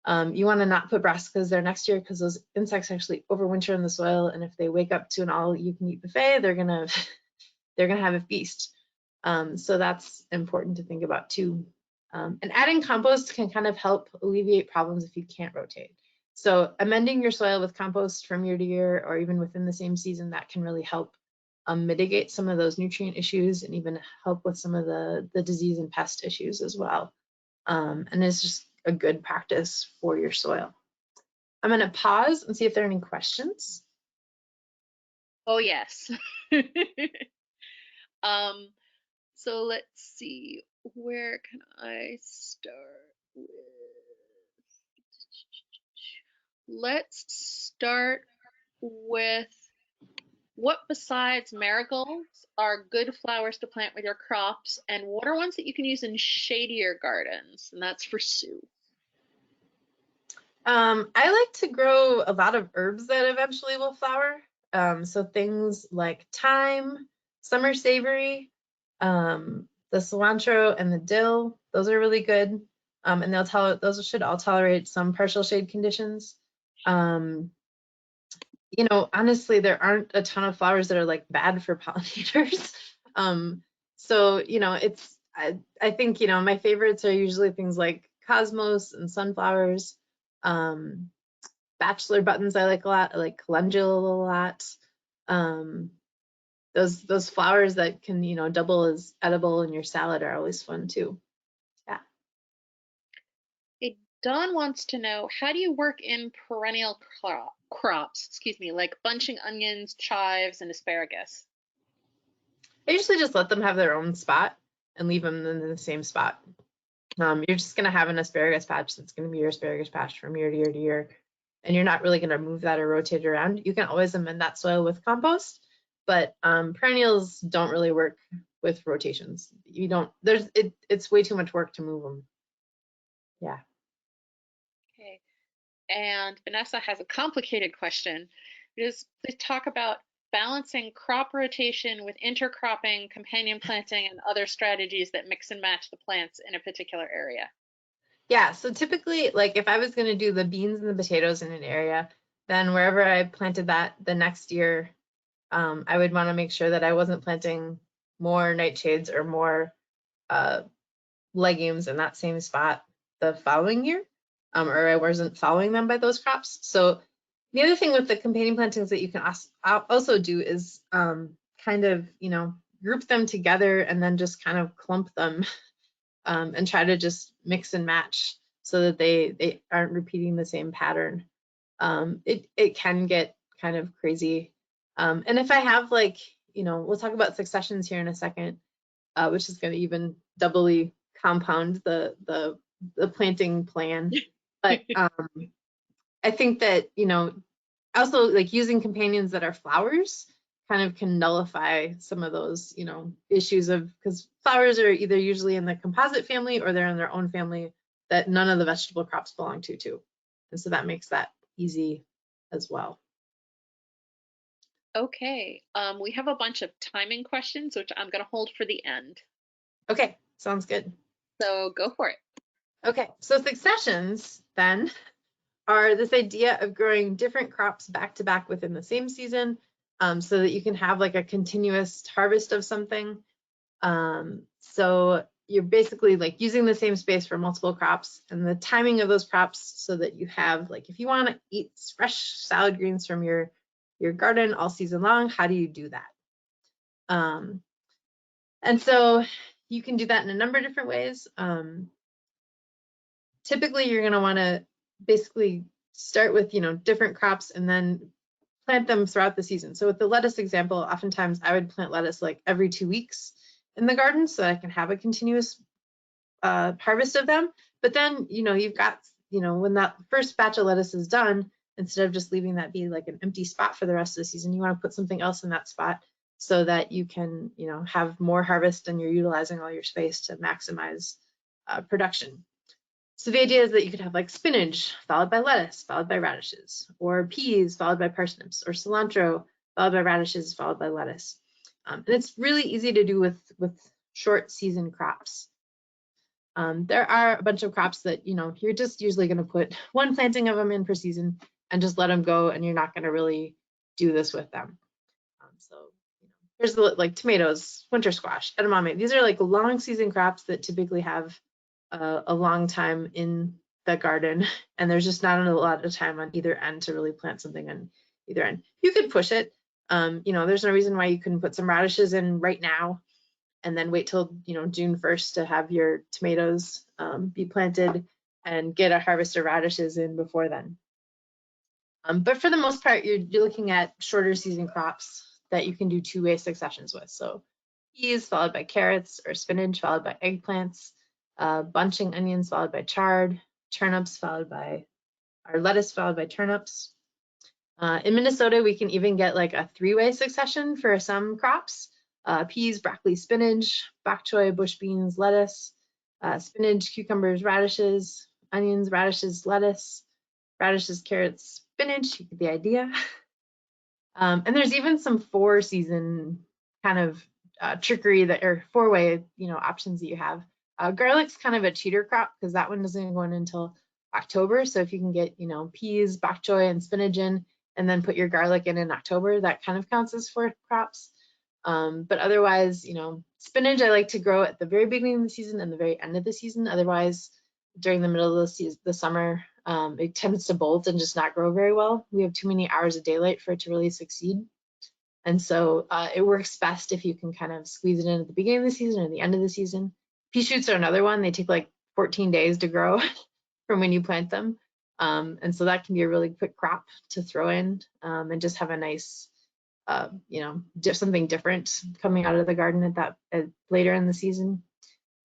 you want to not put brassicas there next year because those insects actually overwinter in the soil, and if they wake up to an all-you-can-eat buffet, they're gonna have a feast. So that's important to think about too. And adding compost can kind of help alleviate problems if you can't rotate. So amending your soil with compost from year to year, or even within the same season, that can really help mitigate some of those nutrient issues and even help with some of the disease and pest issues as well. And it's just a good practice for your soil. I'm going to pause and see if there are any questions. Oh, yes. So let's see, where can I start with? Let's start with what besides marigolds are good flowers to plant with your crops, and what are ones that you can use in shadier gardens? And that's for Sue. I like to grow a lot of herbs that eventually will flower. So things like thyme, summer savory, the cilantro and the dill, those are really good. And those should all tolerate some partial shade conditions. Honestly, there aren't a ton of flowers that are like bad for pollinators. So, I think, my favorites are usually things like cosmos and sunflowers. Bachelor buttons I like a lot. I like calendula a lot. Those flowers that can, double as edible in your salad are always fun too. Yeah. Hey, Dawn wants to know, how do you work in perennial crops, like bunching onions, chives, and asparagus? I usually just let them have their own spot and leave them in the same spot. You're just going to have an asparagus patch that's going to be your asparagus patch from year to year to year. And you're not really going to move that or rotate it around. You can always amend that soil with compost, but perennials don't really work with rotations. It's way too much work to move them. Yeah. Okay. And Vanessa has a complicated question. Please talk about balancing crop rotation with intercropping, companion planting, and other strategies that mix and match the plants in a particular area. Yeah, so typically, like if I was going to do the beans and the potatoes in an area, then wherever I planted that the next year, I would want to make sure that I wasn't planting more nightshades or more legumes in that same spot the following year, or I wasn't following them by those crops. So the other thing with the companion plantings that you can also do is kind of, group them together and then just kind of clump them and try to just mix and match so that they aren't repeating the same pattern. It can get kind of crazy. And if I have we'll talk about successions here in a second, which is going to even doubly compound the planting plan. But I think that, also like using companions that are flowers kind of can nullify some of those, issues because flowers are either usually in the composite family or they're in their own family that none of the vegetable crops belong to too. And so that makes that easy as well. Okay, we have a bunch of timing questions, which I'm going to hold for the end. Okay, sounds good. So go for it. Okay, so successions then are this idea of growing different crops back to back within the same season, so that you can have like a continuous harvest of something. So you're basically like using the same space for multiple crops, and the timing of those crops so that you have, like, if you want to eat fresh salad greens from your garden all season long, how do you do that? And so you can do that in a number of different ways. Typically, you're going to want to basically start with, different crops and then plant them throughout the season. So with the lettuce example, oftentimes I would plant lettuce like every 2 weeks in the garden so that I can have a continuous harvest of them. But then, you've got, when that first batch of lettuce is done, instead of just leaving that be like an empty spot for the rest of the season, you want to put something else in that spot so that you can, have more harvest and you're utilizing all your space to maximize production. So the idea is that you could have like spinach followed by lettuce, followed by radishes, or peas followed by parsnips, or cilantro followed by radishes, followed by lettuce. And it's really easy to do with short season crops. There are a bunch of crops that, you're just usually going to put one planting of them in per season and just let them go, and you're not going to really do this with them. So here's like tomatoes, winter squash, edamame. These are like long season crops that typically have a long time in the garden, and there's just not a lot of time on either end to really plant something on either end. You could push it. There's no reason why you couldn't put some radishes in right now and then wait till June 1st to have your tomatoes be planted and get a harvest of radishes in before then. But for the most part, you're looking at shorter season crops that you can do two-way successions with. So peas followed by carrots, or spinach followed by eggplants, bunching onions followed by chard, turnips followed by, or lettuce followed by turnips. In Minnesota, we can even get like a three-way succession for some crops. Peas, broccoli, spinach, bok choy, bush beans, lettuce, spinach, cucumbers, radishes, onions, radishes, lettuce, radishes, carrots, spinach. You get the idea. And there's even some four-season kind of trickery that, or four-way, options that you have. Garlic's kind of a cheater crop because that one doesn't go in until October. So if you can get, peas, bok choy, and spinach in, and then put your garlic in October, that kind of counts as four crops. But otherwise, spinach I like to grow at the very beginning of the season and the very end of the season. Otherwise, during the middle of the summer, it tends to bolt and just not grow very well. We have too many hours of daylight for it to really succeed. And so it works best if you can kind of squeeze it in at the beginning of the season or the end of the season. Pea shoots are another one. They take like 14 days to grow from when you plant them. And so that can be a really quick crop to throw in and just have a nice, something different coming out of the garden later in the season.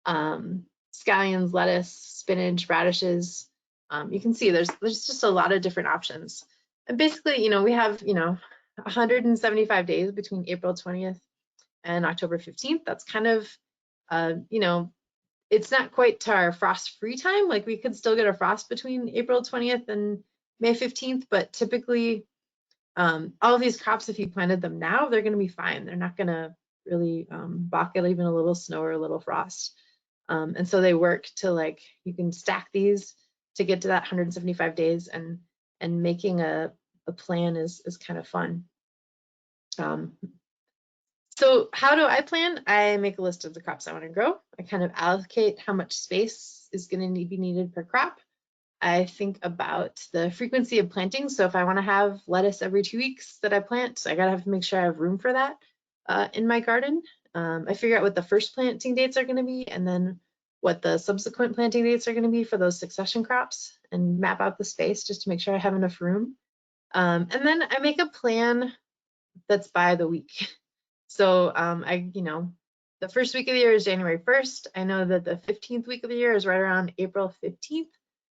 Scallions, lettuce, spinach, radishes. You can see there's just a lot of different options. And basically, we have, 175 days between April 20th and October 15th. That's kind of, it's not quite to our frost-free time. Like we could still get a frost between April 20th and May 15th, but typically all of these crops, if you planted them now, they're going to be fine. They're not going to really balk at even a little snow or a little frost. And so they work to you can stack these to get to that 175 days, and making a plan is kind of fun. So how do I plan? I make a list of the crops I want to grow. I kind of allocate how much space is going to be needed per crop. I think about the frequency of planting. So if I want to have lettuce every 2 weeks that I plant, I gotta have to make sure I have room for that in my garden. I figure out what the first planting dates are going to be, and then what the subsequent planting dates are going to be for those succession crops, and map out the space just to make sure I have enough room. And then I make a plan that's by the week. So the first week of the year is January 1st. I know that the 15th week of the year is right around April 15th.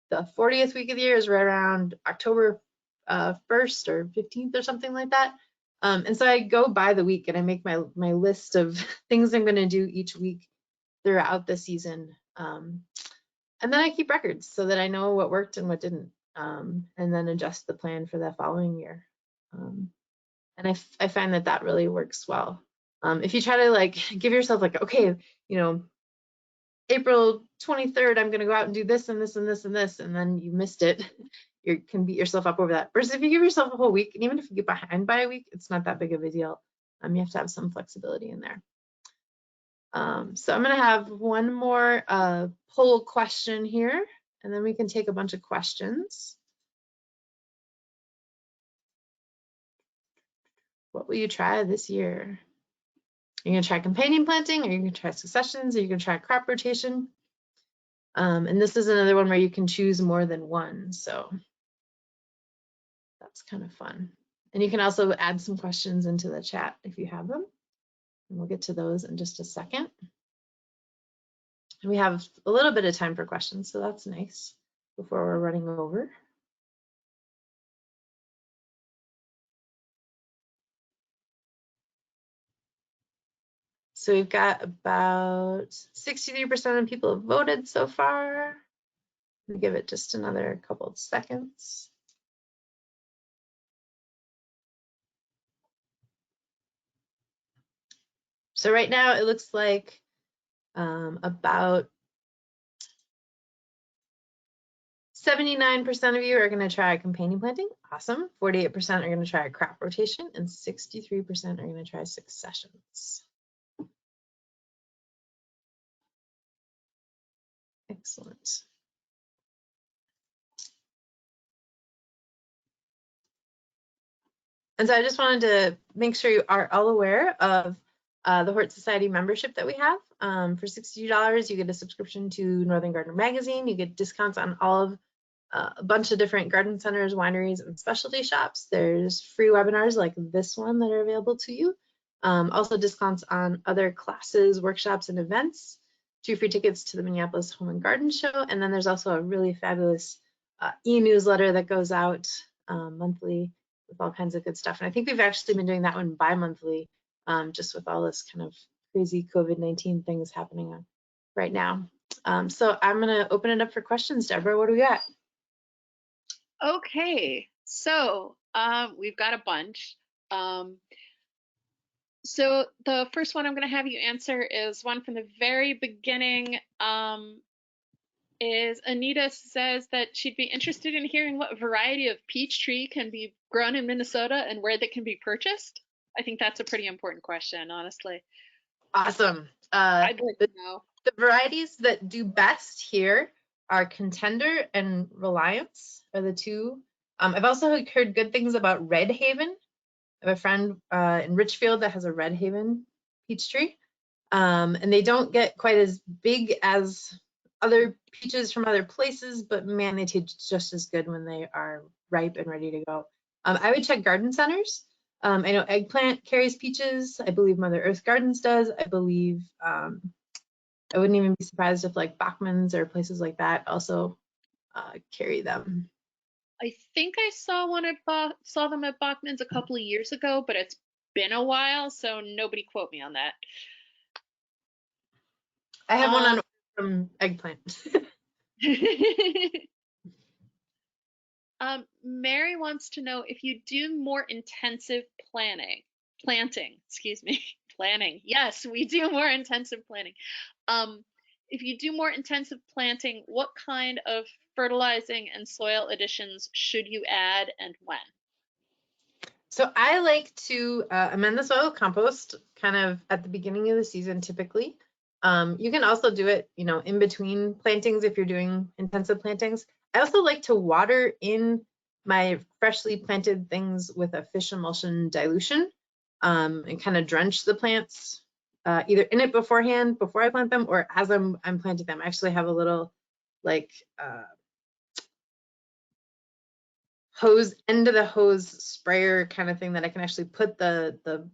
The 40th week of the year is right around October 1st or 15th or something like that. And so I go by the week and I make my list of things I'm going to do each week throughout the season. And then I keep records so that I know what worked and what didn't, and then adjust the plan for the following year. And I find that really works well. If you try to give yourself okay, April 23rd, I'm going to go out and do this and this and this and this, and then you missed it, you can beat yourself up over that. Versus if you give yourself a whole week, and even if you get behind by a week, it's not that big of a deal. You have to have some flexibility in there. So I'm going to have one more poll question here, and then we can take a bunch of questions. What will you try this year? Are you going to try companion planting? Are you going to try successions? Are you going to try crop rotation? And this is another one where you can choose more than one. So that's kind of fun. And you can also add some questions into the chat if you have them. And we'll get to those in just a second. And we have a little bit of time for questions, so that's nice before we're running over. So we've got about 63% of people have voted so far. We'll give it just another couple of seconds. So right now it looks like About 79% of you are going to try companion planting. Awesome. 48% are going to try crop rotation, and 63% are going to try successions. Excellent. And so I just wanted to make sure you are all aware of the Hort Society membership that we have. For $62, you get a subscription to Northern Gardener Magazine. You get discounts on all of a bunch of different garden centers, wineries, and specialty shops. There's free webinars like this one that are available to you. Also discounts on other classes, workshops, and events. 2 free tickets to the Minneapolis Home and Garden Show. And then there's also a really fabulous e-newsletter that goes out monthly with all kinds of good stuff. And I think we've actually been doing that one bi-monthly, just with all this kind of crazy COVID-19 things happening right now. So I'm going to open it up for questions. Deborah, what do we got? Okay, so we've got a bunch. So the first one I'm going to have you answer is one from the very beginning. Is Anita says that she'd be interested in hearing what variety of peach tree can be grown in Minnesota and where they can be purchased. I think that's a pretty important question, honestly. Awesome. I'd like to know. The varieties that do best here are Contender and Reliance are the two. I've also heard good things about Red Haven. I have a friend in Richfield that has a Red Haven peach tree. And they don't get quite as big as other peaches from other places, but man, they taste just as good when they are ripe and ready to go. I would check garden centers. I know Eggplant carries peaches. I believe Mother Earth Gardens does. I believe I wouldn't even be surprised if like Bachman's or places like that also carry them. I think I saw them at Bachman's a couple of years ago, but it's been a while, so nobody quote me on that. I have one on from Eggplant. Mary wants to know if you do more intensive planting, excuse me, planning. Yes, we do more intensive planting. If you do more intensive planting, what kind of fertilizing and soil additions should you add and when? So I like to amend the soil with compost kind of at the beginning of the season typically. You can also do it, you know, in between plantings if you're doing intensive plantings. I also like to water in my freshly planted things with a fish emulsion dilution and kind of drench the plants either in it beforehand, before I plant them, or as I'm planting them. I actually have a little like hose, end of the hose sprayer kind of thing that I can actually put the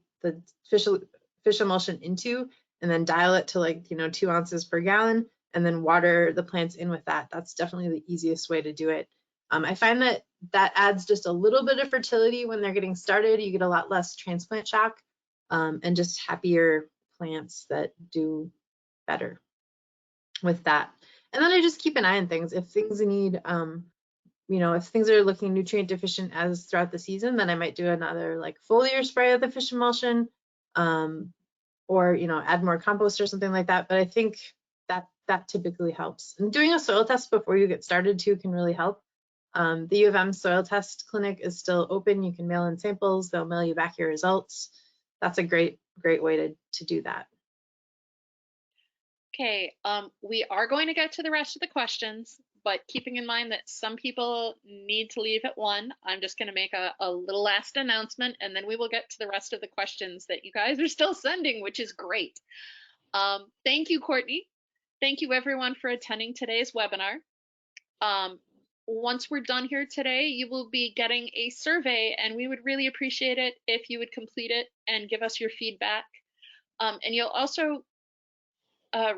fish emulsion into and then dial it to like, you know, 2 ounces per gallon and then water the plants in with that. That's definitely the easiest way to do it. I find that that adds just a little bit of fertility when they're getting started. You get a lot less transplant shock and just happier plants that do better with that. And then I just keep an eye on things. If things need, you know, if things are looking nutrient deficient as throughout the season, then I might do another like foliar spray of the fish emulsion, or, you know, add more compost or something like that. But I think that typically helps. And doing a soil test before you get started too can really help. The U of M soil test clinic is still open. You can mail in samples. They'll mail you back your results. That's a great way to do that. Okay, we are going to get to the rest of the questions, but keeping in mind that some people need to leave at 1, I'm just going to make a little last announcement, and then we will get to the rest of the questions that you guys are still sending, which is great. Thank you, Courtney. Thank you, everyone, for attending today's webinar. Once we're done here today, you will be getting a survey, and we would really appreciate it if you would complete it and give us your feedback. And you'll also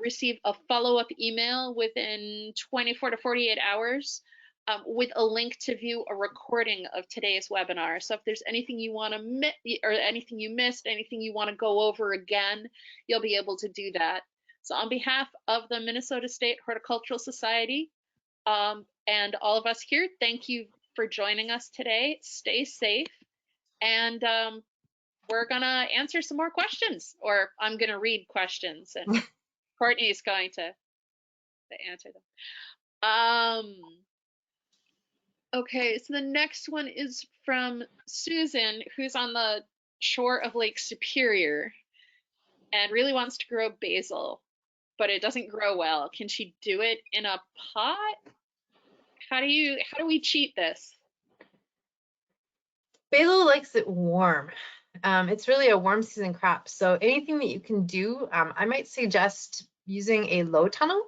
receive a follow-up email within 24 to 48 hours with a link to view a recording of today's webinar. So if there's anything you want to miss or anything you missed, anything you want to go over again, you'll be able to do that. So on behalf of the Minnesota State Horticultural Society and all of us here, thank you for joining us today. Stay safe, and we're gonna answer some more questions, or I'm gonna read questions. And Courtney's going to answer them. Okay, so the next one is from Susan, who's on the shore of Lake Superior and really wants to grow basil, but it doesn't grow well. Can she do it in a pot? How do we cheat this? Basil likes it warm. It's really a warm season crop. So anything that you can do, I might suggest using a low tunnel.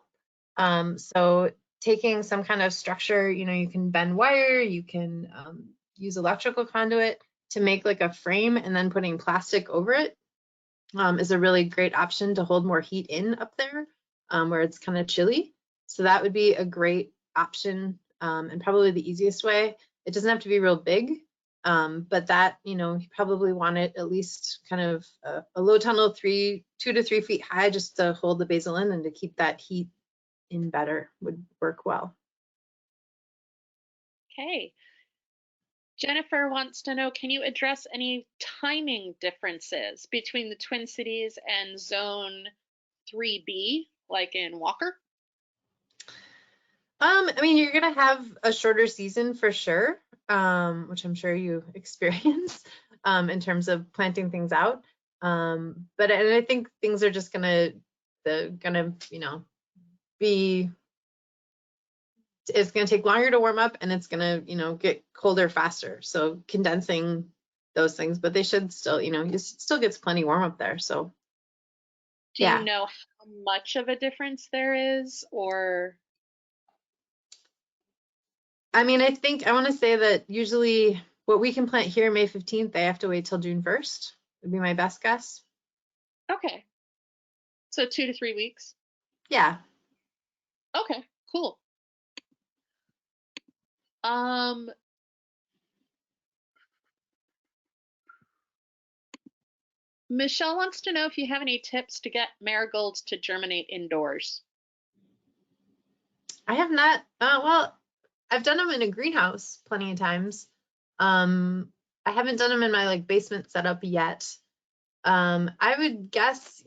So taking some kind of structure, you can bend wire, you can use electrical conduit to make like a frame, and then putting plastic over it is a really great option to hold more heat in up there where it's kind of chilly. So that would be a great option and probably the easiest way. It doesn't have to be real big, but that, you probably want it at least kind of a low tunnel, 2 to 3 feet high, just to hold the basil in and to keep that heat in better would work well. Okay. Jennifer wants to know, can you address any timing differences between the Twin Cities and Zone 3B, like in Walker? I mean, you're gonna have a shorter season for sure, which I'm sure you experience in terms of planting things out. But and I think things are just gonna be, it's gonna take longer to warm up, and it's gonna get colder faster. So condensing those things, but they should still, it still gets plenty warm up there. So Do you yeah. know how much of a difference there is, or? I mean, I want to say that usually what we can plant here May 15th, they have to wait till June 1st, would be my best guess. Okay. So 2 to 3 weeks. Yeah. Okay, cool. Michelle wants to know if you have any tips to get marigolds to germinate indoors. I have not, well, I've done them in a greenhouse plenty of times. I haven't done them in my like basement setup yet. I would guess,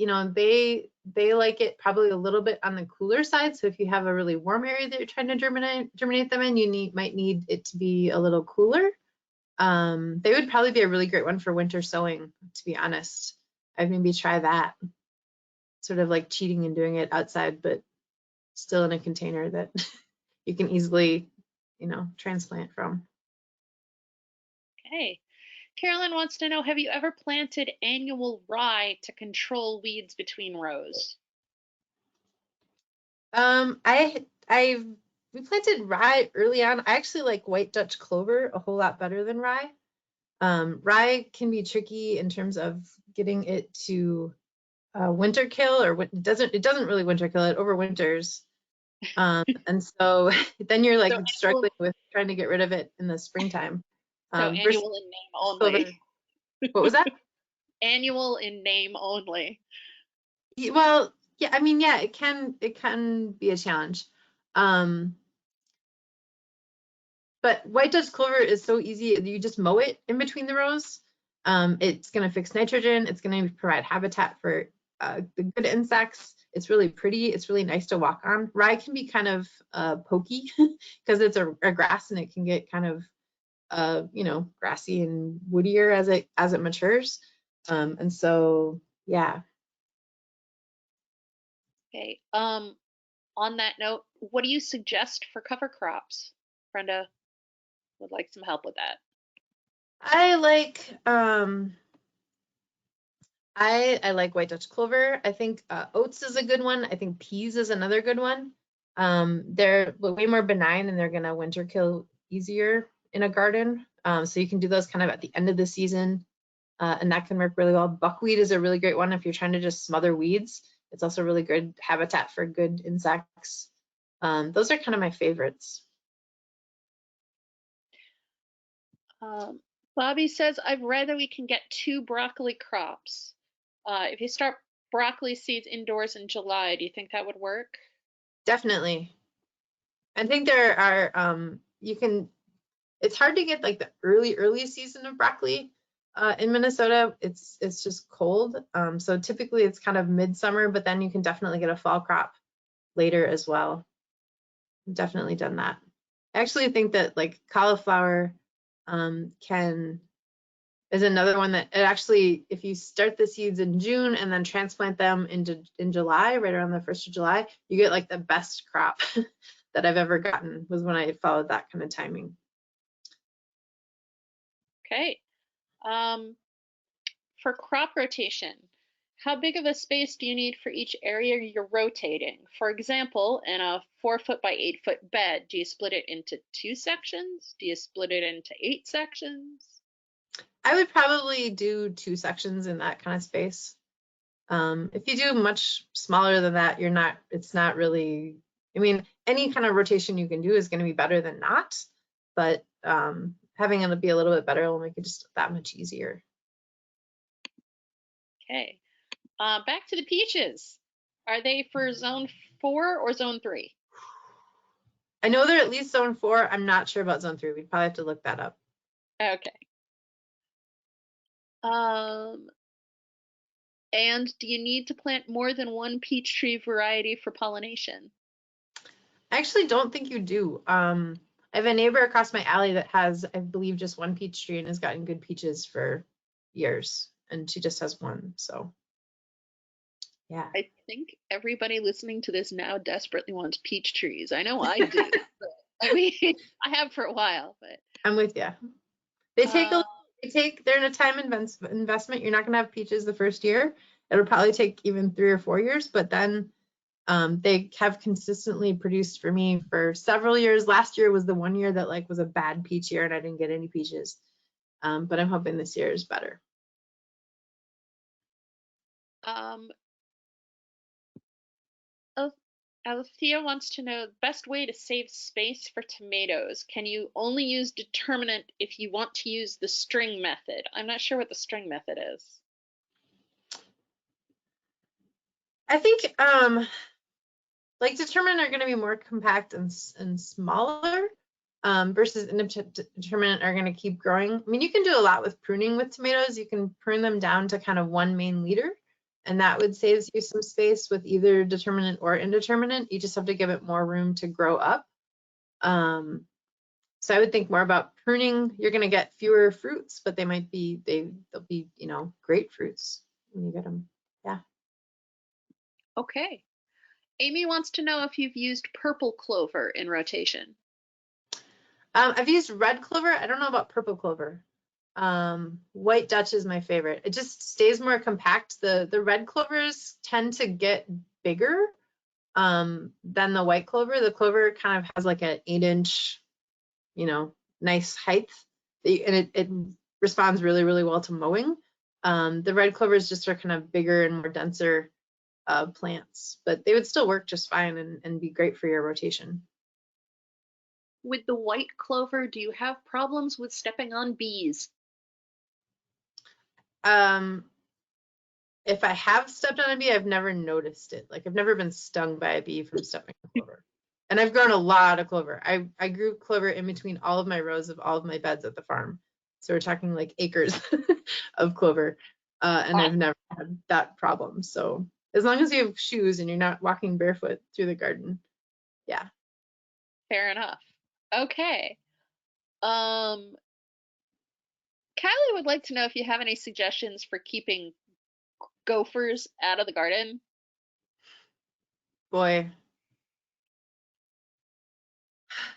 they like it probably a little bit on the cooler side. So if you have a really warm area that you're trying to germinate them in, might need it to be a little cooler. They would probably be a really great one for winter sowing, to be honest. I'd maybe try that. Sort of like cheating and doing it outside, but still in a container that you can easily, transplant from. Okay. Carolyn wants to know, have you ever planted annual rye to control weeds between rows? We planted rye early on. I actually like white Dutch clover a whole lot better than rye. Rye can be tricky in terms of getting it to winter kill, or it doesn't really winter kill, it overwinters. And so then you're like So struggling with trying to get rid of it in the springtime. Versus annual in name only. clover. What was that? Annual in name only. Well, yeah, I mean, yeah, it can be a challenge. But white Dutch clover is so easy. You just mow it in between the rows. It's going to fix nitrogen. It's going to provide habitat for the good insects. It's really pretty. It's really nice to walk on. Rye can be kind of pokey because it's a grass, and it can get kind of grassy and woodier as it matures. And so, yeah. Okay. On that note, what do you suggest for cover crops? Brenda would like some help with that. I like I like white Dutch clover. I think oats is a good one. I think peas is another good one. They're way more benign, and they're gonna winter kill easier in a garden. So you can do those kind of at the end of the season, and that can work really well. Buckwheat is a really great one if you're trying to just smother weeds. It's also really good habitat for good insects. Those are kind of my favorites. Bobby says, I've read that we can get 2 broccoli crops. If you start broccoli seeds indoors in July, do you think that would work? Definitely. I think there are, it's hard to get like the early season of broccoli. In Minnesota, it's just cold. So typically it's kind of midsummer, but then you can definitely get a fall crop later as well. I've definitely done that. I actually think that like cauliflower is another one that it actually, if you start the seeds in June and then transplant them in July, right around the 1st of July, you get like the best crop that I've ever gotten was when I followed that kind of timing. Okay. For crop rotation, how big of a space do you need for each area you're rotating? For example, in a 4-foot by 8-foot bed, do you split it into 2 sections? Do you split it into 8 sections? I would probably do 2 sections in that kind of space. If you do much smaller than that, it's not really, I mean, any kind of rotation you can do is going to be better than not, but having it be a little bit better will make it just that much easier. Okay. Back to the peaches. Are they for zone 4 or zone 3? I know they're at least zone 4. I'm not sure about zone 3. We'd probably have to look that up. Okay. And do you need to plant more than one peach tree variety for pollination? I actually don't think you do. I have a neighbor across my alley that has, I believe, just one peach tree and has gotten good peaches for years, and she just has one. So, yeah. I think everybody listening to this now desperately wants peach trees. I know I do. But, I mean, I have for a while, but I'm with you. They're in a time investment. You're not going to have peaches the first year. It'll probably take even 3 or 4 years, but then they have consistently produced for me for several years. Last year was the one year that like was a bad peach year and I didn't get any peaches. But I'm hoping this year is better. Althea wants to know the best way to save space for tomatoes. Can you only use determinant if you want to use the string method? I'm not sure what the string method is. I think like determinant are going to be more compact and smaller versus indeterminate are going to keep growing. I mean, you can do a lot with pruning with tomatoes. You can prune them down to kind of 1 main leader, and that would save you some space with either determinant or indeterminate. You just have to give it more room to grow up. So I would think more about pruning. You're going to get fewer fruits, but they'll be, great fruits when you get them. Yeah. Okay. Amy wants to know if you've used purple clover in rotation. I've used red clover. I don't know about purple clover. White Dutch is my favorite. It just stays more compact. The red clovers tend to get bigger than the white clover. The clover kind of has like an 8-inch, nice height, and it responds really, really well to mowing. The red clovers just are kind of bigger and more denser plants, but they would still work just fine and be great for your rotation. With the white clover, do you have problems with stepping on bees? If I have stepped on a bee, I've never noticed it. Like I've never been stung by a bee from stepping on clover. And I've grown a lot of clover. I grew clover in between all of my rows of all of my beds at the farm. So we're talking like acres of clover. And I've never had that problem. So as long as you have shoes and you're not walking barefoot through the garden, yeah. Fair enough. Okay. Kylie would like to know if you have any suggestions for keeping gophers out of the garden. Boy.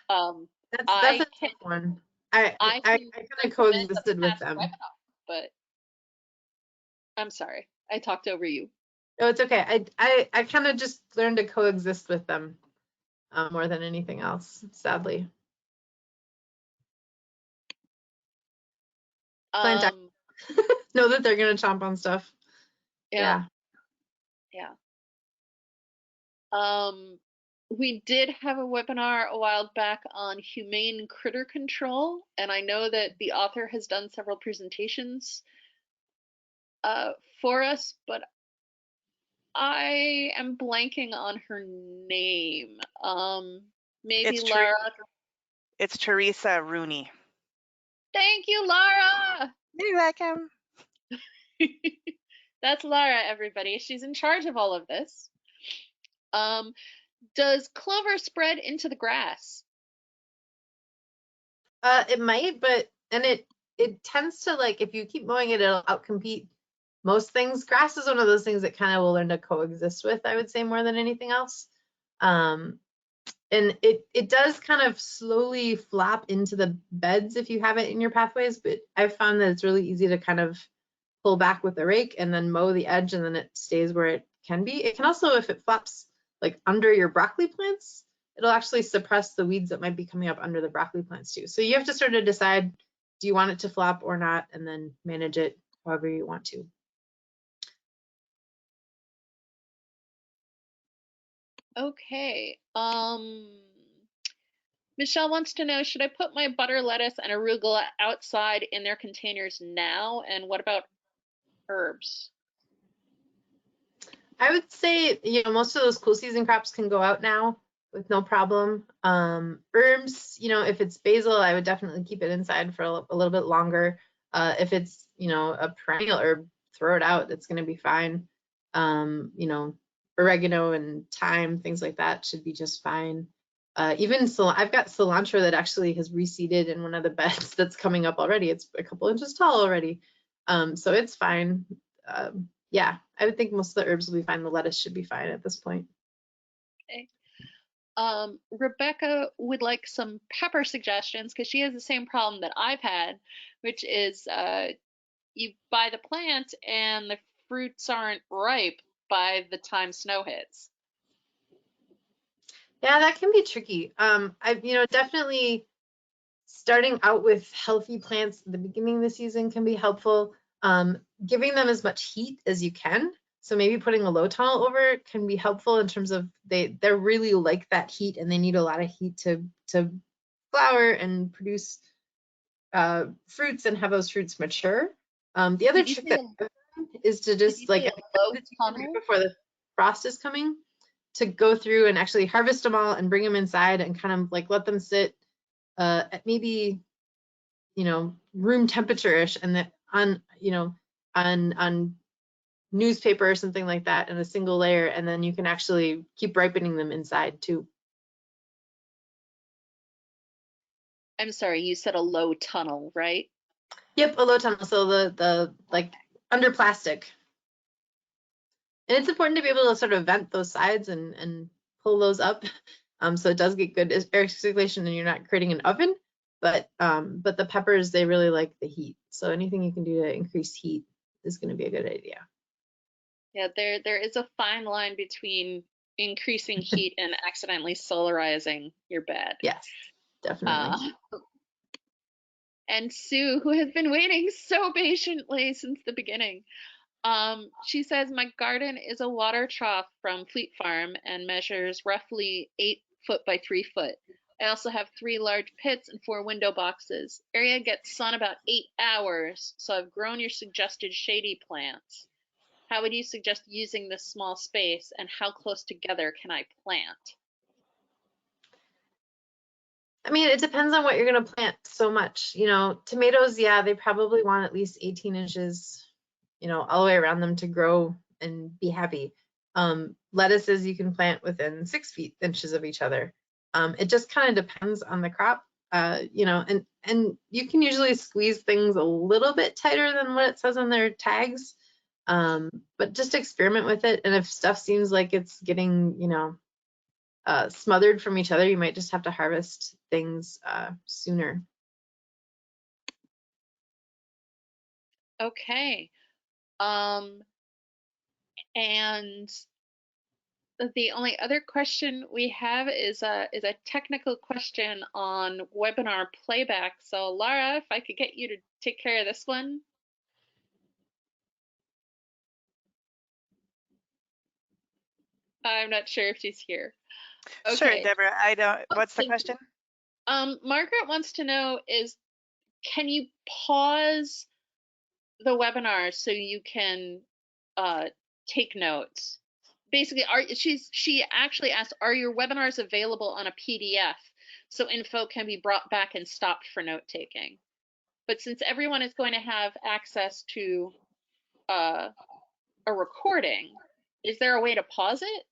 That's a tough one. I kind of coexisted with them. Webinar, but I'm sorry, I talked over you. No, it's okay. I kind of just learned to coexist with them more than anything else, sadly. Know that they're gonna chomp on stuff. Yeah. We did have a webinar a while back on humane critter control, and I know that the author has done several presentations for us, but I am blanking on her name. Maybe Lara. It's Teresa Rooney. Thank you, Lara. You're welcome. That's Lara, everybody. She's in charge of all of this. Does clover spread into the grass? It might, but it tends to, like, if you keep mowing it, it'll outcompete most things. Grass is one of those things that kind of will learn to coexist with, I would say, more than anything else. And it does kind of slowly flop into the beds if you have it in your pathways, but I've found that it's really easy to kind of pull back with the rake and then mow the edge, and then it stays where it can be. It can also, if it flops like under your broccoli plants, it'll actually suppress the weeds that might be coming up under the broccoli plants too. So you have to sort of decide, do you want it to flop or not, and then manage it however you want to. Okay. Michelle wants to know, should I put my butter lettuce and arugula outside in their containers now? And what about herbs? I would say, most of those cool season crops can go out now with no problem. Herbs, if it's basil, I would definitely keep it inside for a little bit longer. If it's, a perennial herb, throw it out. It's going to be fine. Oregano and thyme, things like that should be just fine. Even I've got cilantro that actually has reseeded in one of the beds that's coming up already. It's a couple inches tall already. So it's fine. Yeah, I would think most of the herbs will be fine. The lettuce should be fine at this point. Okay. Rebecca would like some pepper suggestions because she has the same problem that I've had, which is you buy the plant and the fruits aren't ripe by the time snow hits. Yeah, that can be tricky. Definitely starting out with healthy plants at the beginning of the season can be helpful. Giving them as much heat as you can. So maybe putting a low tunnel over it can be helpful in terms of they're really like that heat, and they need a lot of heat to flower and produce fruits and have those fruits mature. The other trick that is to just like low tunnel before the frost is coming, to go through and actually harvest them all and bring them inside and kind of like let them sit at maybe room temperature-ish, and that on newspaper or something like that in a single layer, and then you can actually keep ripening them inside too. I'm sorry, you said a low tunnel, right? Yep, a low tunnel. So the like under plastic. And it's important to be able to sort of vent those sides and pull those up, so it does get good air circulation and you're not creating an oven. But the peppers, they really like the heat. So anything you can do to increase heat is going to be a good idea. Yeah, there is a fine line between increasing heat and accidentally solarizing your bed. Yes, definitely. And Sue, who has been waiting so patiently since the beginning, she says, my garden is a water trough from Fleet Farm and measures roughly 8 foot by 3 foot. I also have 3 large pits and 4 window boxes. Area gets sun about 8 hours, so I've grown your suggested shady plants. How would you suggest using this small space, and how close together can I plant? I mean, it depends on what you're going to plant so much. Tomatoes, yeah, they probably want at least 18 inches, all the way around them to grow and be happy. Lettuces you can plant within 6 inches of each other. It just kind of depends on the crop, and you can usually squeeze things a little bit tighter than what it says on their tags. But just experiment with it, and if stuff seems like it's getting, smothered from each other, you might just have to harvest things sooner. Okay. And the only other question we have is a technical question on webinar playback. So Lara, if I could get you to take care of this one. I'm not sure if she's here. Okay. Sure, Deborah. I don't. What's the question? Margaret wants to know can you pause the webinar so you can take notes? Basically, she actually asked, are your webinars available on a PDF so info can be brought back and stopped for note taking? but since everyone is going to have access to a recording, is there a way to pause it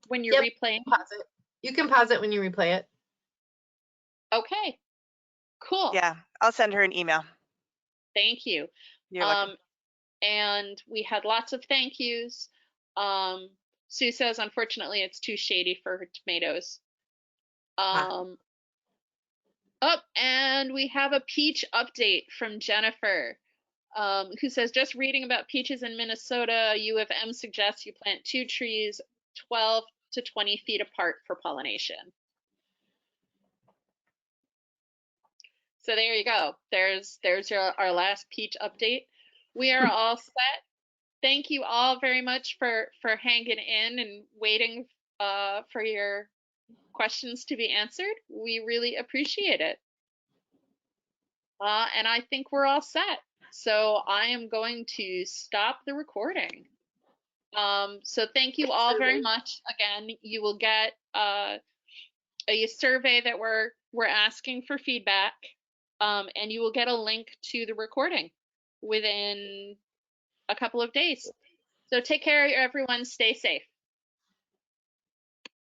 when you're Yep, replaying? pause it. You can pause it when you replay it. Okay, cool. Yeah, I'll send her an email. Thank you. You're welcome. And we had lots of thank yous. Sue says, unfortunately, it's too shady for her tomatoes. Oh, and we have a peach update from Jennifer, who says, just reading about peaches in Minnesota, U of M suggests you plant 2 trees 12 to 20 feet apart for pollination. So there you go. There's our last peach update. We are all set. Thank you all very much for hanging in and waiting for your questions to be answered. We really appreciate it. And I think we're all set. So I am going to stop the recording. So thank you all very much. Again, you will get a survey that we're asking for feedback, and you will get a link to the recording within a couple of days. So take care, everyone. Stay safe.